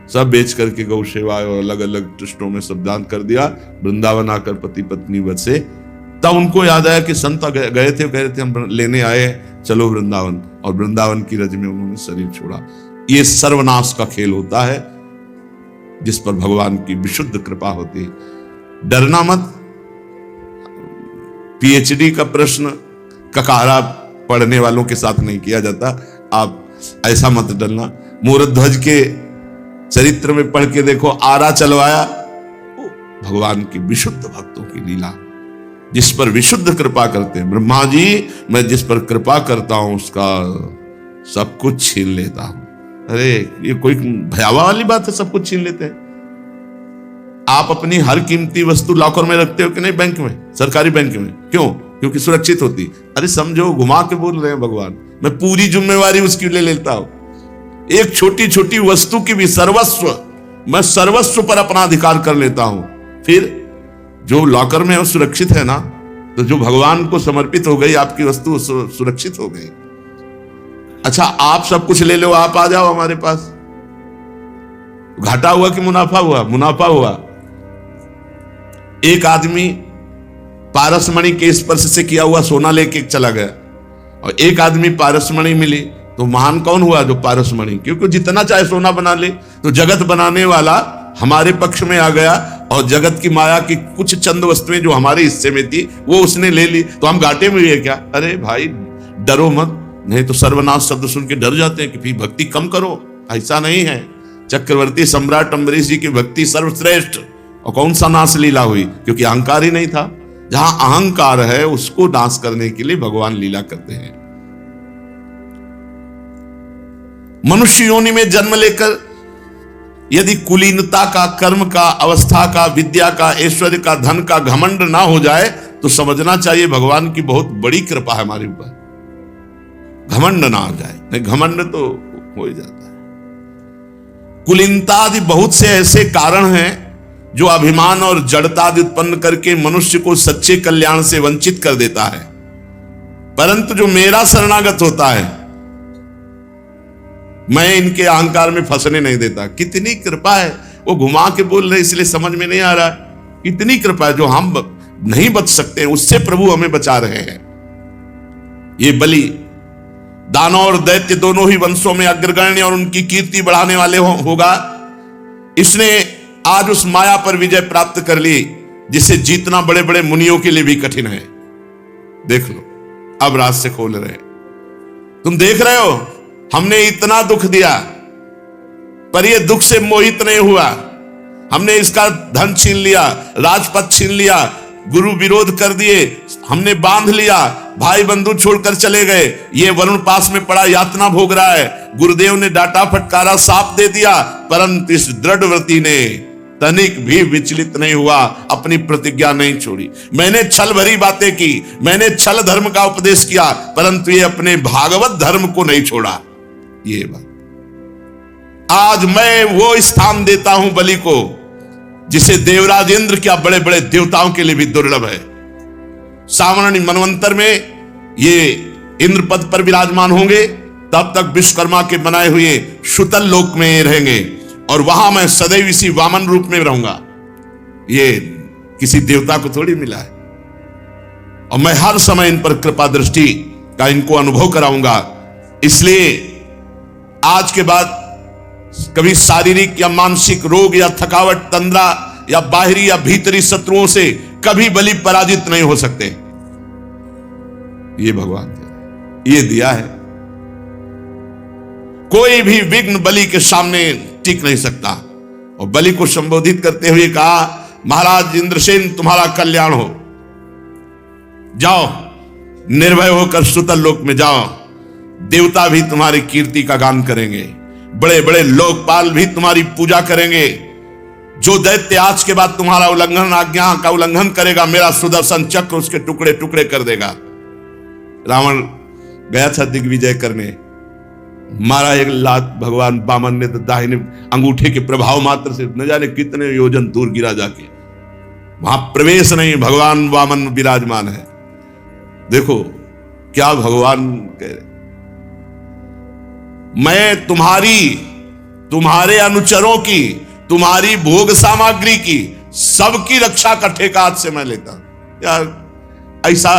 सब बेच करके गौ सेवा और अलग अलग ट्रस्टों में सब दान कर दिया। वृंदावन आकर पति पत्नी बसे। तब उनको याद आया कि संत गए थे, कह रहे थे हम लेने आए, चलो वृंदावन। और वृंदावन की रज में उन्होंने शरीर छोड़ा। ये सर्वनाश का खेल होता है, जिस पर भगवान की विशुद्ध कृपा होती है। डरना मत। पीएचडी का प्रश्न ककारा पढ़ने वालों के साथ नहीं किया जाता, आप ऐसा मत डरना। मूरध्वज के चरित्र में पढ़ के देखो, आरा चलवाया, भगवान की विशुद्ध भक्तों की लीला, जिस पर विशुद्ध कृपा करते हैं। ब्रह्मा जी, मैं जिस पर कृपा करता हूं उसका सब कुछ छीन लेता हूं। अरे ये कोई भयावह वाली बात है, सब कुछ छीन लेते हैं। आप अपनी हर कीमती वस्तु लॉकर में रखते हो कि नहीं? बैंक में, सरकारी बैंक में। क्यों? क्योंकि सुरक्षित होती। अरे समझो, घुमा के बोल रहे हैं भगवान, मैं पूरी जिम्मेवारी उसकी ले लेता हूं। एक छोटी छोटी वस्तु की भी सर्वस्व, मैं सर्वस्व पर अपना अधिकार कर लेता हूं। फिर जो लॉकर में है सुरक्षित है ना, तो जो भगवान को समर्पित हो गई आपकी वस्तु सुरक्षित हो गई। अच्छा, आप सब कुछ ले लो, आप आ जाओ हमारे पास। घाटा हुआ कि मुनाफा हुआ? मुनाफा हुआ। एक आदमी पारसमणि के स्पर्श से किया हुआ सोना लेके चला गया, और एक आदमी पारसमणि मिली, तो महान कौन हुआ? जो पारसमणि, क्योंकि जितना चाहे सोना बना ले। तो जगत बनाने वाला हमारे पक्ष में आ गया, और जगत की माया की कुछ चंद वस्तुएं जो हमारे हिस्से में थी वो उसने ले ली, तो हम घाटे में हुए क्या? अरे भाई डरो मत, नहीं तो सर्वनाश शब्द सुन के डर जाते हैं कि फिर भक्ति कम करो। ऐसा नहीं है। चक्रवर्ती सम्राट अम्बरीश जी की भक्ति सर्वश्रेष्ठ, और कौन सा नाश लीला हुई? क्योंकि अहंकार ही नहीं था। जहां अहंकार है उसको नाश करने के लिए भगवान लीला करते हैं। मनुष्य योनि में जन्म लेकर यदि कुलीनता का, कर्म का, अवस्था का, विद्या का, ऐश्वर्य का, धन का घमंड ना हो जाए, तो समझना चाहिए भगवान की बहुत बड़ी कृपा है हमारे ऊपर। घमंड ना हो जाए, नहीं घमंड तो हो ही जाता है। कुलीनता आदि बहुत से ऐसे कारण हैं जो अभिमान और जड़ता उत्पन्न करके मनुष्य को सच्चे कल्याण से वंचित कर देता है। परंतु जो मेरा शरणागत होता है, मैं इनके अहंकार में फंसने नहीं देता। कितनी कृपा है। वो घुमा के बोल रहे इसलिए समझ में नहीं आ रहा है। इतनी कृपा है, जो हम नहीं बच सकते उससे प्रभु हमें बचा रहे हैं। ये बलि दानव और दैत्य दोनों ही वंशों में अग्रगण्य और उनकी कीर्ति बढ़ाने वाले होगा। इसने आज उस माया पर विजय प्राप्त कर ली जिसे जीतना बड़े बड़े मुनियों के लिए भी कठिन है। देख लो, अब रास्ते खोल रहे हैं। तुम देख रहे हो, हमने इतना दुख दिया पर यह दुख से मोहित नहीं हुआ। हमने इसका धन छीन लिया, राजपद छीन लिया, गुरु विरोध कर दिए, हमने बांध लिया, भाई बंधु छोड़कर चले गए, ये वरुण पास में पड़ा यातना भोग रहा है। गुरुदेव ने डांटा फटकारा, साफ दे दिया, परंतु इस दृढ़ व्रती ने तनिक भी विचलित नहीं हुआ, अपनी प्रतिज्ञा नहीं छोड़ी। मैंने छल भरी बातें की, मैंने छल धर्म का उपदेश किया, परंतु ये अपने भागवत धर्म को नहीं छोड़ा। ये बात आज मैं वो स्थान देता हूं बलि को जिसे देवराज इंद्र क्या बड़े बड़े देवताओं के लिए भी दुर्लभ है। सावरणी मनवंतर में ये इंद्र पद पर विराजमान होंगे, तब तक विश्वकर्मा के बनाए हुए शुतल लोक में रहेंगे और वहां मैं सदैव इसी वामन रूप में रहूंगा। ये किसी देवता को थोड़ी मिला है। और मैं हर समय इन पर कृपा दृष्टि का इनको अनुभव कराऊंगा। इसलिए आज के बाद कभी शारीरिक या मानसिक रोग या थकावट, तंद्रा या बाहरी या भीतरी शत्रुओं से कभी बलि पराजित नहीं हो सकते। ये भगवान ने ये दिया है। कोई भी विघ्न बलि के सामने टिक नहीं सकता। और बलि को संबोधित करते हुए कहा, महाराज इंद्रसेन तुम्हारा कल्याण हो, जाओ निर्भय होकर सुतल लोक में जाओ। देवता भी तुम्हारी कीर्ति का गान करेंगे, बड़े बड़े लोकपाल भी तुम्हारी पूजा करेंगे। जो दैत्य आज के बाद तुम्हारा उल्लंघन, आज्ञा का उल्लंघन करेगा, मेरा सुदर्शन चक्र उसके टुकड़े टुकड़े कर देगा। रावण गया था दिग्विजय करने, मारा एक लात भगवान वामन ने तो दाहिने अंगूठे के प्रभाव मात्र से न जाने कितने योजन दूर गिरा जाके। वहां प्रवेश नहीं, भगवान वामन विराजमान है। देखो क्या भगवान कह रहे, मैं तुम्हारे अनुचरों की, तुम्हारी भोग सामग्री की, सबकी रक्षा का ठेका आज से मैं लेता। यार ऐसा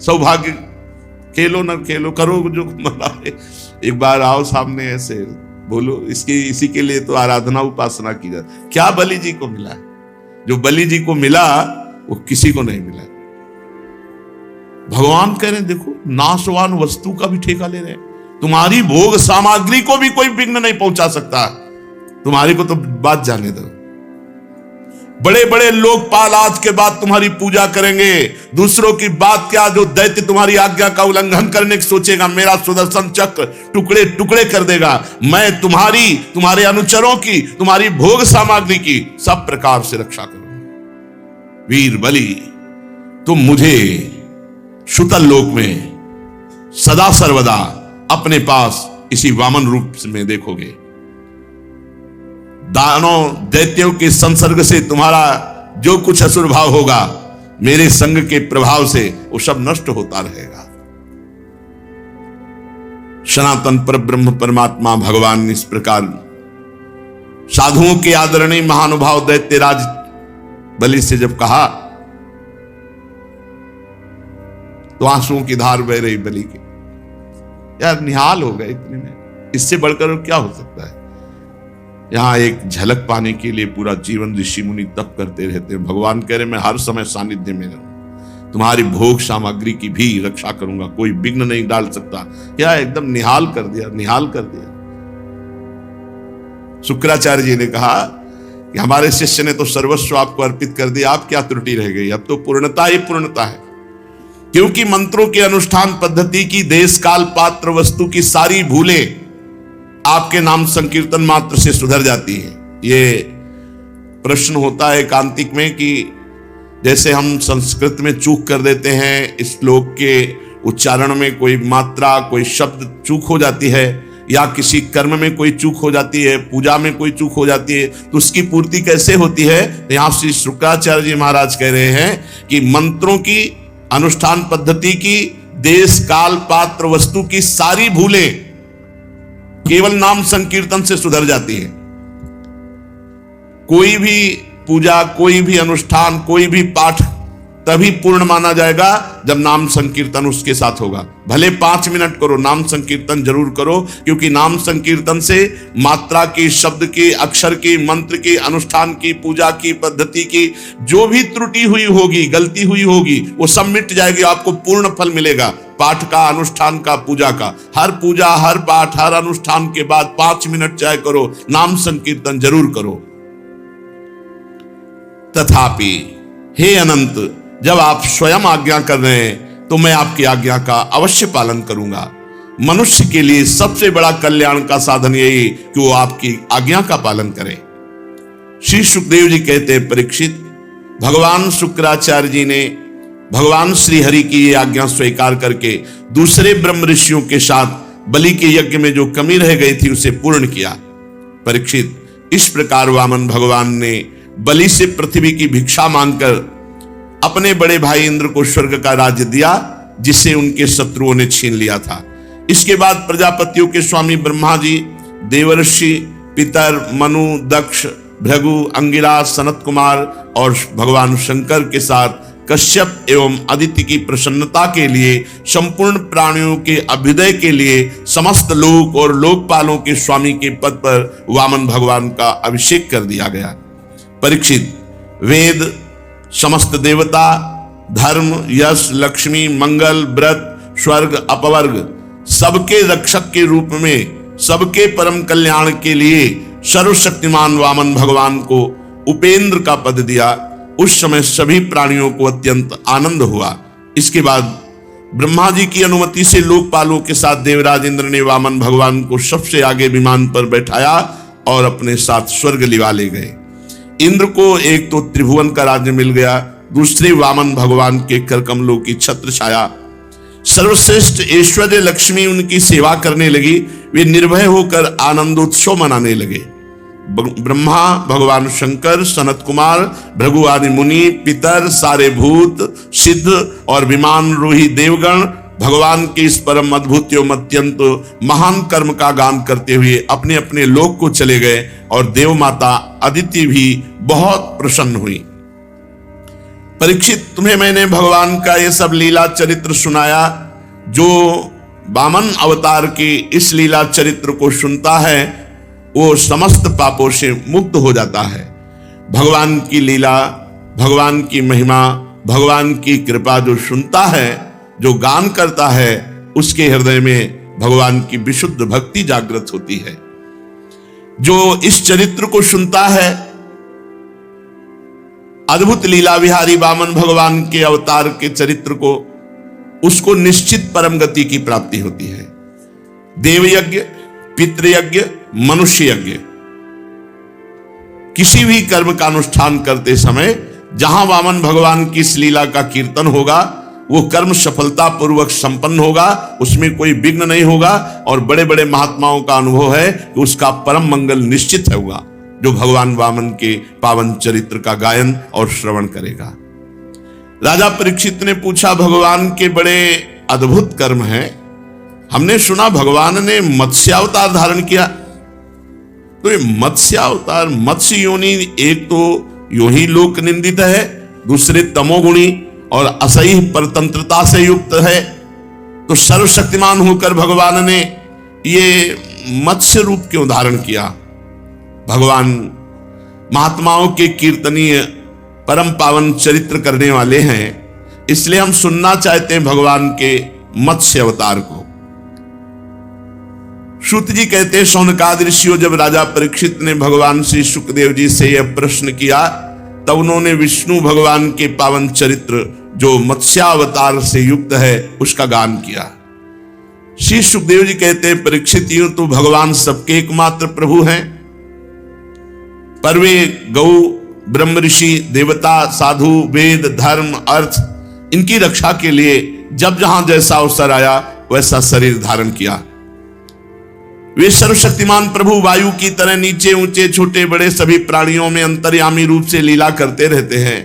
सौभाग्य खेलो ना खेलो, करो जो मनाए। एक बार आओ सामने, ऐसे बोलो, इसी के लिए तो आराधना उपासना की जाती। क्या बलि जी को मिला? जो बलि जी को मिला वो किसी को नहीं मिला। भगवान कह रहे हैं देखो, नाशवान वस्तु का भी ठेका ले रहे हैं। तुम्हारी भोग सामग्री को भी कोई विघ्न नहीं पहुंचा सकता। तुम्हारी को तो बात जाने दो। बड़े बड़े लोकपाल आज के बाद तुम्हारी पूजा करेंगे। दूसरों की बात क्या, जो दैत्य तुम्हारी आज्ञा का उल्लंघन करने की सोचेगा, मेरा सुदर्शन चक्र टुकड़े टुकड़े कर देगा। मैं तुम्हारे अनुचरों की, तुम्हारी भोग सामग्री की सब प्रकार से रक्षा करूंगा। वीर बलि, तुम मुझे शुतल लोक में सदा सर्वदा अपने पास इसी वामन रूप में देखोगे। दानों दैत्यों के संसर्ग से तुम्हारा जो कुछ असुर भाव होगा, मेरे संग के प्रभाव से वो सब नष्ट होता रहेगा। सनातन पर ब्रह्म परमात्मा भगवान इस प्रकार साधुओं के आदरणीय महानुभाव दैत्यराज बलि से जब कहा तो आंसुओं की धार बह रही बलि की। यार निहाल हो गए इतने में, इससे बढ़कर क्या हो सकता है। यहां एक झलक पाने के लिए पूरा जीवन ऋषि मुनि तप करते रहते हैं। भगवान कह रहे मैं हर समय सानिध्य में रहूं, तुम्हारी भोग सामग्री की भी रक्षा करूंगा, कोई विघ्न नहीं डाल सकता। क्या एकदम निहाल कर दिया, निहाल कर दिया। शुक्राचार्य जी ने कहा कि हमारे शिष्य ने तो सर्वस्व आपको अर्पित कर दिया, आप क्या त्रुटि रह गई, अब तो पूर्णता ही पूर्णता है। क्योंकि मंत्रों के अनुष्ठान पद्धति की, देश काल पात्र वस्तु की सारी भूलें आपके नाम संकीर्तन मात्र से सुधर जाती है। ये प्रश्न होता है एकांतिक में कि जैसे हम संस्कृत में चूक कर देते हैं, इस श्लोक के उच्चारण में कोई मात्रा, कोई शब्द चूक हो जाती है, या किसी कर्म में कोई चूक हो जाती है, पूजा में कोई चूक हो जाती है, तो उसकी पूर्ति कैसे होती है। यहां श्री शुक्राचार्य जी महाराज कह रहे हैं कि मंत्रों की, अनुष्ठान पद्धति की, देश काल पात्र वस्तु की सारी भूलें केवल नाम संकीर्तन से सुधर जाती है। कोई भी पूजा, कोई भी अनुष्ठान, कोई भी पाठ तभी पूर्ण माना जाएगा जब नाम संकीर्तन उसके साथ होगा। भले 5 मिनट करो, नाम संकीर्तन जरूर करो, क्योंकि नाम संकीर्तन से मात्रा की, शब्द की, अक्षर की, मंत्र की, अनुष्ठान की, पूजा की, पद्धति की जो भी त्रुटि हुई होगी, गलती हुई होगी, वो सब मिट जाएगी। आपको पूर्ण फल मिलेगा। पाठ का, अनुष्ठान का, पूजा का, हर पूजा, हर पाठ, हर अनुष्ठान के बाद 5 मिनट चाहे करो, नाम संकीर्तन जरूर करो। तथापि हे अनंत, जब आप स्वयं आज्ञा कर रहे हैं तो मैं आपकी आज्ञा का अवश्य पालन करूंगा। मनुष्य के लिए सबसे बड़ा कल्याण का साधन यही कि वो आपकी आज्ञा का पालन करे। श्री सुखदेव जी कहते हैं, परीक्षित, भगवान शुक्राचार्य जी ने भगवान श्री हरि की ये आज्ञा स्वीकार करके दूसरे ब्रह्म ऋषियों के साथ बलि के यज्ञ में जो कमी रह गई थी उसे पूर्ण किया। परीक्षित, इस प्रकार वामन भगवान ने बलि से पृथ्वी की भिक्षा मांगकर अपने बड़े भाई इंद्र को स्वर्ग का राज्य दिया, जिसे उनके शत्रुओं ने छीन लिया था। इसके बाद प्रजापतियों के स्वामी ब्रह्मा जी, देवर्षि, पितर, मनु, दक्ष, भृगु, अंगिराज, सनत कुमार और भगवान शंकर के साथ कश्यप एवं अदिति की प्रसन्नता के लिए, संपूर्ण प्राणियों के अभ्युदय के लिए, समस्त लोक और लोकपालों के स्वामी के पद पर वामन भगवान का अभिषेक कर दिया गया। परीक्षित, वेद, समस्त देवता, धर्म, यश, लक्ष्मी, मंगल, व्रत, स्वर्ग, अपवर्ग सबके रक्षक के रूप में सबके परम कल्याण के लिए सर्वशक्तिमान वामन भगवान को उपेंद्र का पद दिया। उस समय सभी प्राणियों को अत्यंत आनंद हुआ। इसके बाद ब्रह्मा जी की अनुमति से लोकपालों के साथ देवराज इंद्र ने वामन भगवान को सबसे आगे विमान पर बैठाया और अपने साथ स्वर्ग लिवा ले गए। इंद्र को एक तो त्रिभुवन का राज्य मिल गया, दूसरे वामन भगवान के करकमलों की छत्र छाया। सर्वश्रेष्ठ ऐश्वर्य लक्ष्मी उनकी सेवा करने लगी। वे निर्भय होकर आनंदोत्सव मनाने लगे। ब्रह्मा, भगवान शंकर, सनत कुमार, भृगु आदि मुनि, पितर, सारे भूत, सिद्ध और विमान रूही देवगण भगवान के इस परम अद्भुत एवं अत्यंत महान कर्म का गान करते हुए अपने अपने लोक को चले गए और देव माता अदिति भी बहुत प्रसन्न हुई। परीक्षित, तुम्हें मैंने भगवान का ये सब लीला चरित्र सुनाया। जो वामन अवतार की इस लीला चरित्र को सुनता है वो समस्त पापों से मुक्त हो जाता है। भगवान की लीला, भगवान की महिमा, भगवान की कृपा जो सुनता है, जो गान करता है, उसके हृदय में भगवान की विशुद्ध भक्ति जागृत होती है। जो इस चरित्र को सुनता है, अद्भुत लीला विहारी वामन भगवान के अवतार के चरित्र को, उसको निश्चित परम गति की प्राप्ति होती है। देवयज्ञ, पितृयज्ञ, मनुष्य यज्ञ, किसी भी कर्म का अनुष्ठान करते समय जहां वामन भगवान की इस लीला का कीर्तन होगा, वो कर्म सफलता पूर्वक संपन्न होगा, उसमें कोई विघ्न नहीं होगा। और बड़े बड़े महात्माओं का अनुभव है कि उसका परम मंगल निश्चित होगा जो भगवान वामन के पावन चरित्र का गायन और श्रवण करेगा। राजा परीक्षित ने पूछा, भगवान के बड़े अद्भुत कर्म हैं। हमने सुना भगवान ने मत्स्यावतार धारण किया। तो ये मत्स्यावतार, मत्स्य योनि, एक तो यूं ही लोक निंदित है, दूसरे तमोगुणी और असह्य परतंत्रता से युक्त है। तो सर्वशक्तिमान होकर भगवान ने ये मत्स्य रूप क्यों धारण किया? भगवान महात्माओं के कीर्तनीय परम पावन चरित्र करने वाले हैं, इसलिए हम सुनना चाहते हैं भगवान के मत्स्य अवतार को। सूत जी कहते हैं, शौनकादि ऋषियों जब राजा परीक्षित ने भगवान श्री सुखदेव जी से यह प्रश्न किया, तब उन्होंने विष्णु भगवान के पावन चरित्र जो मत्स्यावतार से युक्त है उसका गान किया। श्री सुखदेव जी कहते हैं, परीक्षित, यूं तो भगवान सबके एकमात्र प्रभु हैं, पर वे गौ, ब्रह्म ऋषि, देवता, साधु, वेद, धर्म, अर्थ इनकी रक्षा के लिए जब जहां जैसा अवसर आया वैसा शरीर धारण किया। वे सर्वशक्तिमान प्रभु वायु की तरह नीचे ऊंचे छोटे बड़े सभी प्राणियों में अंतर्यामी रूप से लीला करते रहते हैं,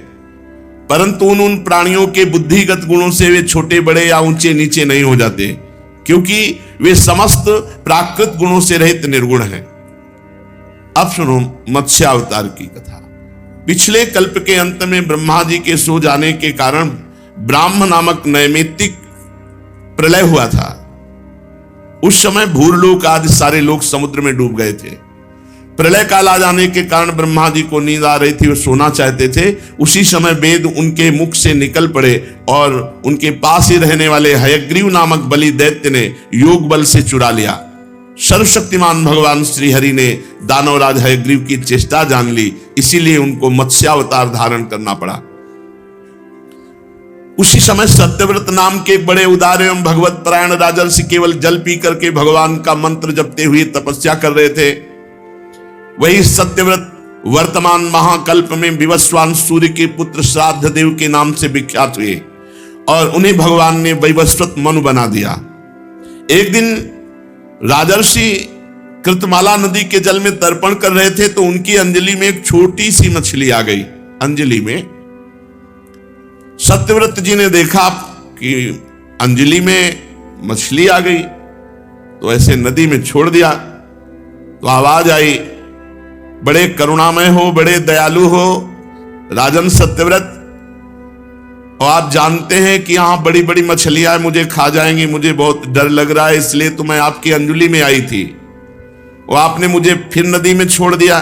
परंतु उन प्राणियों के बुद्धिगत गुणों से वे छोटे बड़े या ऊंचे नीचे नहीं हो जाते, क्योंकि वे समस्त प्राकृत गुणों से रहित निर्गुण हैं। अब सुनो मत्स्यावतार की कथा। पिछले कल्प के अंत में ब्रह्मा जी के सो जाने के कारण ब्राह्म नामक नैमित्तिक प्रलय हुआ था। उस समय भूरलोक आदि सारे लोग समुद्र में डूब गए थे। प्रलय काल आ जाने के कारण ब्रह्मा जी को नींद आ रही थी, वो सोना चाहते थे। उसी समय वेद उनके मुख से निकल पड़े और उनके पास ही रहने वाले हयग्रीव नामक बलि दैत्य ने योग बल से चुरा लिया। सर्वशक्तिमान भगवान श्री हरि ने दानवराज हयग्रीव की चेष्टा जान ली, इसीलिए उनको मत्स्यावतार धारण करना पड़ा। उसी समय सत्यव्रत नाम के बड़े उदार एवं भगवत परायण राजर्षि केवल जल पी करके भगवान का मंत्र जपते हुए तपस्या कर रहे थे। वही सत्यव्रत वर्तमान महाकल्प में विवस्वान सूर्य के पुत्र श्राद्ध देव के नाम से विख्यात हुए और उन्हें भगवान ने वैवस्वत मनु बना दिया। एक दिन राजर्षि कृतमाला नदी के जल में तर्पण कर रहे थे तो उनकी अंजलि में एक छोटी सी मछली आ गई। अंजलि में सत्यव्रत जी ने देखा कि अंजलि में मछली आ गई, तो ऐसे नदी में छोड़ दिया। तो आवाज आई, बड़े करुणामय हो, बड़े दयालु हो राजन सत्यव्रत, और आप जानते हैं कि यहां बड़ी बड़ी मछलियां मुझे खा जाएंगी, मुझे बहुत डर लग रहा है, इसलिए तो मैं आपकी अंजुलि में आई थी और आपने मुझे फिर नदी में छोड़ दिया।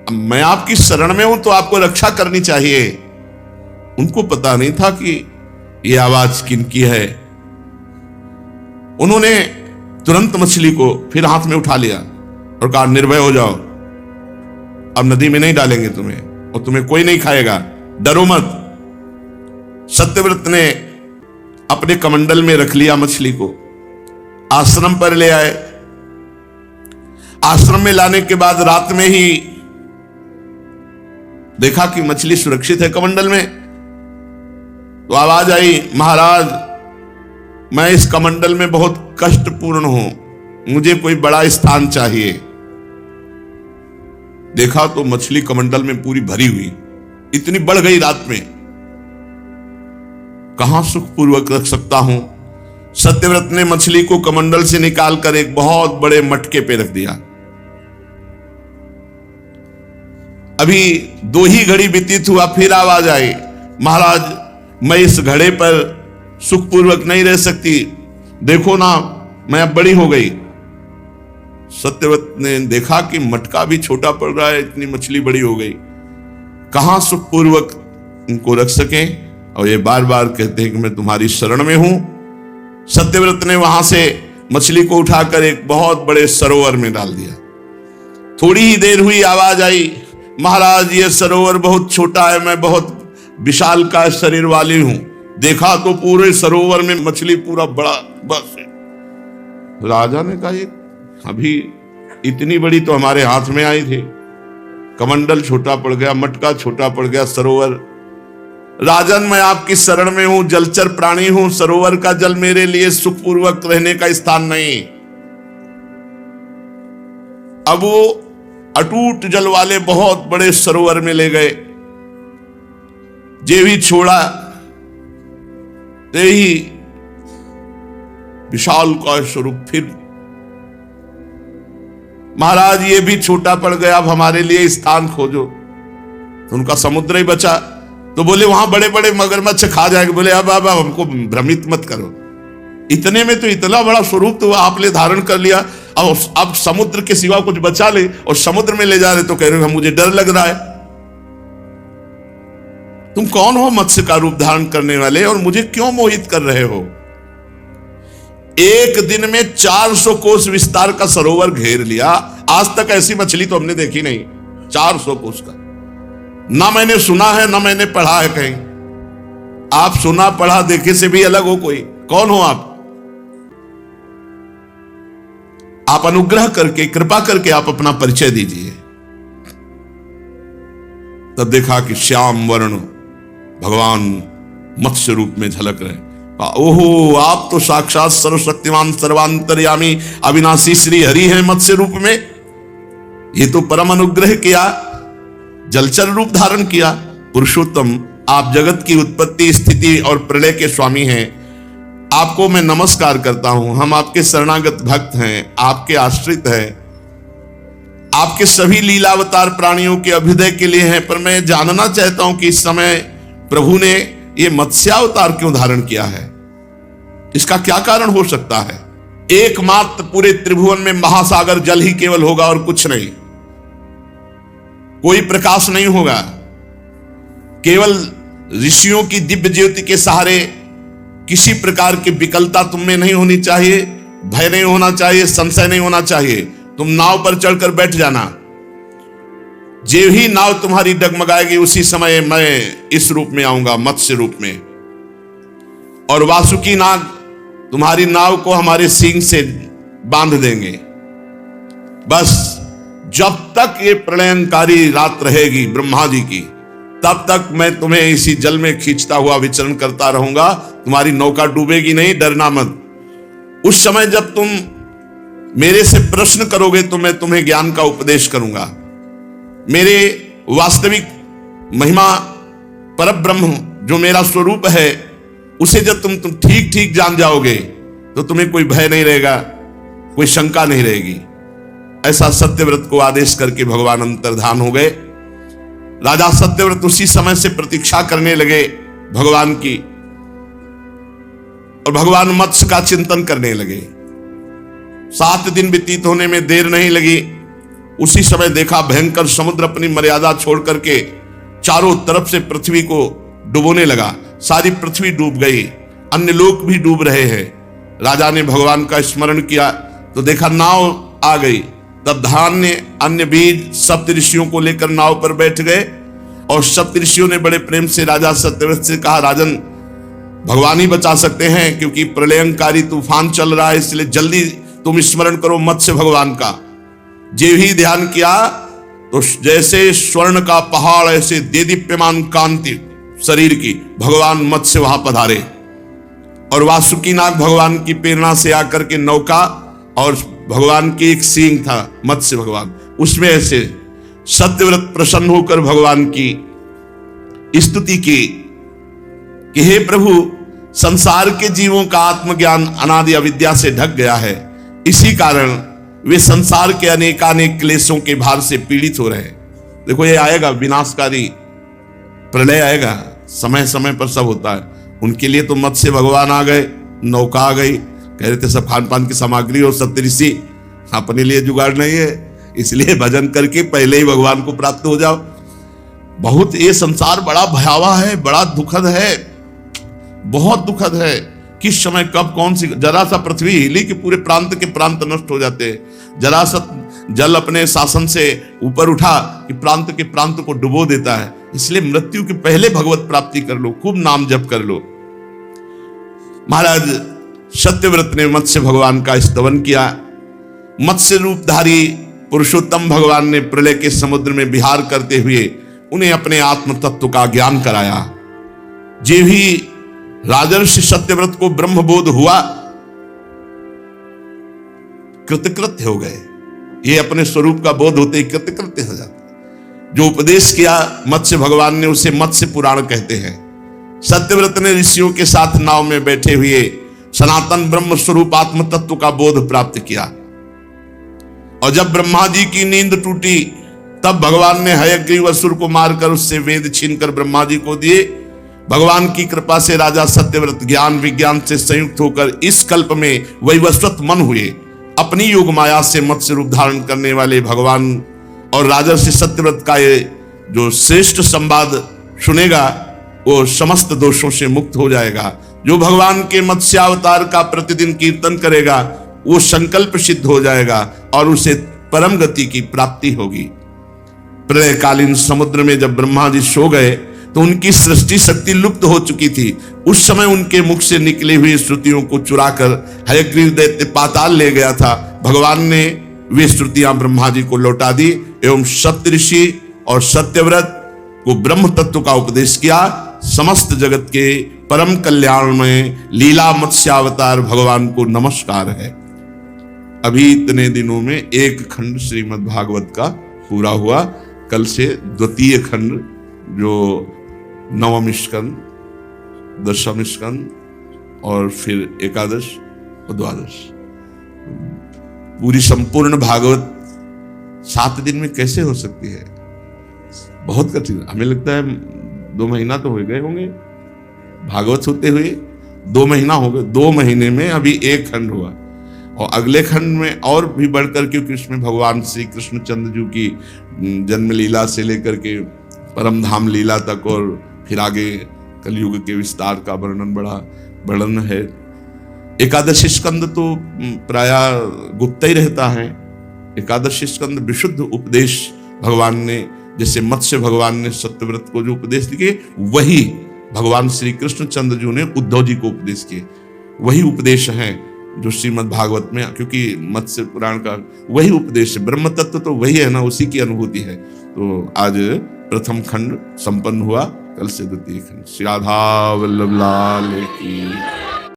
अब मैं आपकी शरण में हूं तो आपको रक्षा करनी चाहिए। उनको पता नहीं था कि यह आवाज किनकी है। उन्होंने तुरंत मछली को फिर हाथ में उठा लिया और कहा, निर्भय हो जाओ, अब नदी में नहीं डालेंगे तुम्हें और तुम्हें कोई नहीं खाएगा, डरो मत। सत्यव्रत ने अपने कमंडल में रख लिया मछली को, आश्रम पर ले आए। आश्रम में लाने के बाद रात में ही देखा कि मछली सुरक्षित है कमंडल में। तो आवाज आई, महाराज मैं इस कमंडल में बहुत कष्टपूर्ण हूं, मुझे कोई बड़ा स्थान चाहिए। देखा तो मछली कमंडल में पूरी भरी हुई, इतनी बढ़ गई रात में, कहां सुखपूर्वक रख सकता हूं। सत्यव्रत ने मछली को कमंडल से निकालकर एक बहुत बड़े मटके पे रख दिया। अभी 2 ही घड़ी व्यतीत हुआ, फिर आवाज आई, महाराज मैं इस घड़े पर सुखपूर्वक नहीं रह सकती, देखो ना मैं अब बड़ी हो गई। सत्यव्रत ने देखा कि मटका भी छोटा पड़ रहा है, इतनी मछली बड़ी हो गई, कहां सुखपूर्वक इनको रख सके। और ये बार बार कहते हैं कि मैं तुम्हारी शरण में हूं। सत्यव्रत ने वहां से मछली को उठाकर एक बहुत बड़े सरोवर में डाल दिया। थोड़ी ही देर हुई, आवाज आई, महाराज ये सरोवर बहुत छोटा है, मैं बहुत विशाल का शरीर वाली हूं। देखा तो पूरे सरोवर में मछली पूरा बड़ा बस है। राजा ने कहा, ये अभी इतनी बड़ी तो हमारे हाथ में आई थी, कमंडल छोटा पड़ गया, मटका छोटा पड़ गया, सरोवर। राजन मैं आपकी शरण में हूं, जलचर प्राणी हूं, सरोवर का जल मेरे लिए सुखपूर्वक रहने का स्थान नहीं। अब वो अटूट जल वाले बहुत बड़े सरोवर में ले गए। जे भी छोड़ा ते ही विशाल का स्वरूप फिर, महाराज ये भी छोटा पड़ गया, अब हमारे लिए स्थान खोजो। तो उनका समुद्र ही बचा। तो बोले वहां बड़े बड़े मगरमच्छ खा जाएंगे। बोले अब हमको भ्रमित मत करो, इतने में तो इतना बड़ा स्वरूप तो आपने धारण कर लिया, अब समुद्र के सिवा कुछ बचा ले और समुद्र में ले जा रहे तो कह रहे हो मुझे डर लग रहा है। तुम कौन हो मत्स्य का रूप धारण करने वाले, और मुझे क्यों मोहित कर रहे हो। एक दिन में 400 कोस विस्तार का सरोवर घेर लिया। आज तक ऐसी मछली तो हमने देखी नहीं, 400 कोस का। ना मैंने सुना है ना मैंने पढ़ा है कहीं। आप सुना पढ़ा देखे से भी अलग हो कोई, कौन हो आप? आप अनुग्रह करके कृपा करके आप अपना परिचय दीजिए। तब देखा कि श्याम वर्ण भगवान मत्स्य रूप में झलक रहे। ओहो, आप तो साक्षात सर्वशक्तिमान सर्वांतर्यामी अविनाशी श्री हरि हैं मत्स्य रूप में। ये तो परम अनुग्रह किया, जलचर रूप धारण किया। पुरुषोत्तम, आप जगत की उत्पत्ति स्थिति और प्रलय के स्वामी हैं। आपको मैं नमस्कार करता हूं। हम आपके शरणागत भक्त हैं, आपके आश्रित हैं, आपके सभी लीलावतार प्राणियों के अभ्युदय के लिए हैं। पर मैं जानना चाहता हूं कि इस समय प्रभु ने ये मत्स्यावतार क्यों धारण किया है, इसका क्या कारण हो सकता है। एकमात्र पूरे त्रिभुवन में महासागर जल ही केवल होगा और कुछ नहीं, कोई प्रकाश नहीं होगा। केवल ऋषियों की दिव्य ज्योति के सहारे किसी प्रकार की विकलता तुम में नहीं होनी चाहिए, भय नहीं होना चाहिए, संशय नहीं होना चाहिए। तुम नाव पर चढ़कर बैठ जाना, जो ही नाव तुम्हारी डगमगाएगी उसी समय मैं इस रूप में आऊंगा, मत्स्य रूप में, और वासुकी नाग तुम्हारी नाव को हमारे सींग से बांध देंगे। बस जब तक ये प्रलयंकारी रात रहेगी ब्रह्मा जी की, तब तक मैं तुम्हें इसी जल में खींचता हुआ विचरण करता रहूंगा। तुम्हारी नौका डूबेगी नहीं, डरना मत। उस समय जब तुम मेरे से प्रश्न करोगे तो मैं तुम्हें ज्ञान का उपदेश करूंगा। मेरे वास्तविक महिमा परब्रह्म जो मेरा स्वरूप है, उसे जब तुम ठीक ठीक जान जाओगे तो तुम्हें कोई भय नहीं रहेगा, कोई शंका नहीं रहेगी। ऐसा सत्यव्रत को आदेश करके भगवान अंतर्धान हो गए। राजा सत्यव्रत उसी समय से प्रतीक्षा करने लगे भगवान की, और भगवान मत्स्य का चिंतन करने लगे। 7 दिन व्यतीत होने में देर नहीं लगी। उसी समय देखा भयंकर समुद्र अपनी मर्यादा छोड़ करके चारों तरफ से पृथ्वी को डुबोने लगा। सारी पृथ्वी डूब गई, अन्य लोग भी डूब रहे हैं। राजा ने भगवान का स्मरण किया तो देखा नाव आ गई। तब धान्य, अन्य बीज, सप्तऋषियों को लेकर नाव पर बैठ गए, और सप्तऋषियों ने बड़े प्रेम से राजा सत्यव्रत से कहा, राजन भगवान ही बचा सकते हैं, क्योंकि प्रलयंकारी तूफान चल रहा है, इसलिए जल्दी तुम स्मरण करो मत्स्य भगवान का। जे ही ध्यान किया तो जैसे स्वर्ण का पहाड़ ऐसे देदीप्यमान कांति शरीर की भगवान मत्स्य वहां पधारे, और वासुकीनाग भगवान की प्रेरणा से आकर के नौका, और भगवान की एक सींग था मत्स्य भगवान, उसमें ऐसे सत्यव्रत प्रसन्न होकर भगवान की स्तुति की कि हे प्रभु, संसार के जीवों का आत्मज्ञान अनादि अविद्या से ढक गया है, इसी कारण वे संसार के अनेकानेक क्लेशों के भार से पीड़ित हो रहे हैं। देखो ये आएगा, विनाशकारी प्रलय आएगा, समय समय पर सब होता है। उनके लिए तो मत्स्य भगवान आ गए, नौका आ गई, कह रहे थे सब खान पान की सामग्री, और सप्तऋषि अपने लिए जुगाड़ नहीं है, इसलिए भजन करके पहले ही भगवान को प्राप्त हो जाओ। बहुत ये संसार बड़ा भयावह है, बड़ा दुखद है, बहुत दुखद है। किस समय कब कौन सी, जरा सा पृथ्वी हिली कि पूरे प्रांत के प्रांत नष्ट हो जाते हैं। जरा सा जल अपने शासन से ऊपर उठा कि प्रांत के प्रांत को डुबो देता है। इसलिए मृत्यु के पहले भगवत प्राप्ति कर लो, खूब नाम जप कर लो। महाराज सत्यव्रत ने मत्स्य भगवान का स्तवन किया। मत्स्य रूपधारी पुरुषोत्तम भगवान ने प्रलय के समुद्र में विहार करते हुए उन्हें अपने आत्म तत्व का ज्ञान कराया। जे भी राजर्षि सत्यव्रत को ब्रह्मबोध हुआ, कृतकृत्य हो गए। ये अपने स्वरूप का बोध होते ही कृतकृत्य हो जाते। जो उपदेश किया मत्स्य भगवान ने, उसे मत्स्य पुराण कहते हैं। सत्यव्रत ने ऋषियों के साथ नाव में बैठे हुए सनातन ब्रह्म स्वरूप आत्म तत्व का बोध प्राप्त किया। और जब ब्रह्मा जी की नींद टूटी, तब भगवान ने हयग्रीव असुर को मारकर उससे वेद छीनकर ब्रह्मा जी को दिए। भगवान की कृपा से राजा सत्यव्रत ज्ञान विज्ञान से संयुक्त होकर इस कल्प में वैवस्वत मन हुए। अपनी योग माया से मत्स्य रूप धारण करने वाले भगवान और राजर्षि सत्यव्रत का ये जो श्रेष्ठ संवाद सुनेगा, वो समस्त दोषों से मुक्त हो जाएगा। जो भगवान के मत्स्यावतार का प्रतिदिन कीर्तन करेगा, वो संकल्प सिद्ध हो जाएगा और उसे परम गति की प्राप्ति होगी। प्रलयकालीन समुद्र में जब ब्रह्मा जी सो गए तो उनकी सृष्टि शक्ति लुप्त हो चुकी थी। उस समय उनके मुख से निकली हुई श्रुतियों को चुराकर हयग्रीव दैत्य पाताल ले गया था। भगवान ने वे श्रुतियां ब्रह्मा जी को लौटा दी एवं सप्तऋषि और सत्यव्रत को ब्रह्म तत्व का उपदेश किया। समस्त जगत के परम कल्याण में लीला मत्स्यावतार भगवान को नमस्कार है। अभी इतने दिनों में एक खंड श्रीमद् भागवत का पूरा हुआ। कल से द्वितीय खंड, जो नवम स्कंद, दशम स्कंद और फिर एकादश और द्वादश, पूरी संपूर्ण भागवत 7 दिन में कैसे हो सकती है? बहुत कठिन। हमें लगता है 2 महीना तो हो गए होंगे भागवत होते हुए, 2 महीना हो गए। 2 महीने में अभी एक खंड हुआ, और अगले खंड में और भी बढ़कर, क्योंकि उसमें भगवान श्री कृष्ण चंद्र जी की जन्म लीला से लेकर के परम धाम लीला तक, और फिर आगे कलयुग के विस्तार का वर्णन है। एकादश स्कंद तो प्रायः गुप्त ही रहता है। एकादश स्कंद विशुद्ध उपदेश भगवान ने, जैसे मत्स्य भगवान ने सत्यव्रत को जो उपदेश दिए, वही भगवान श्री कृष्ण चंद्र जी ने उद्धव जी को उपदेश किए। वही उपदेश है जो श्रीमद् भागवत में, क्योंकि मत्स्य पुराण का वही उपदेश है। ब्रह्म तत्व तो वही है ना, उसी की अनुभूति है। तो आज प्रथम खंड संपन्न हुआ, कल से द्वितीय खंड। श्री राधा वल्लभ लाल की।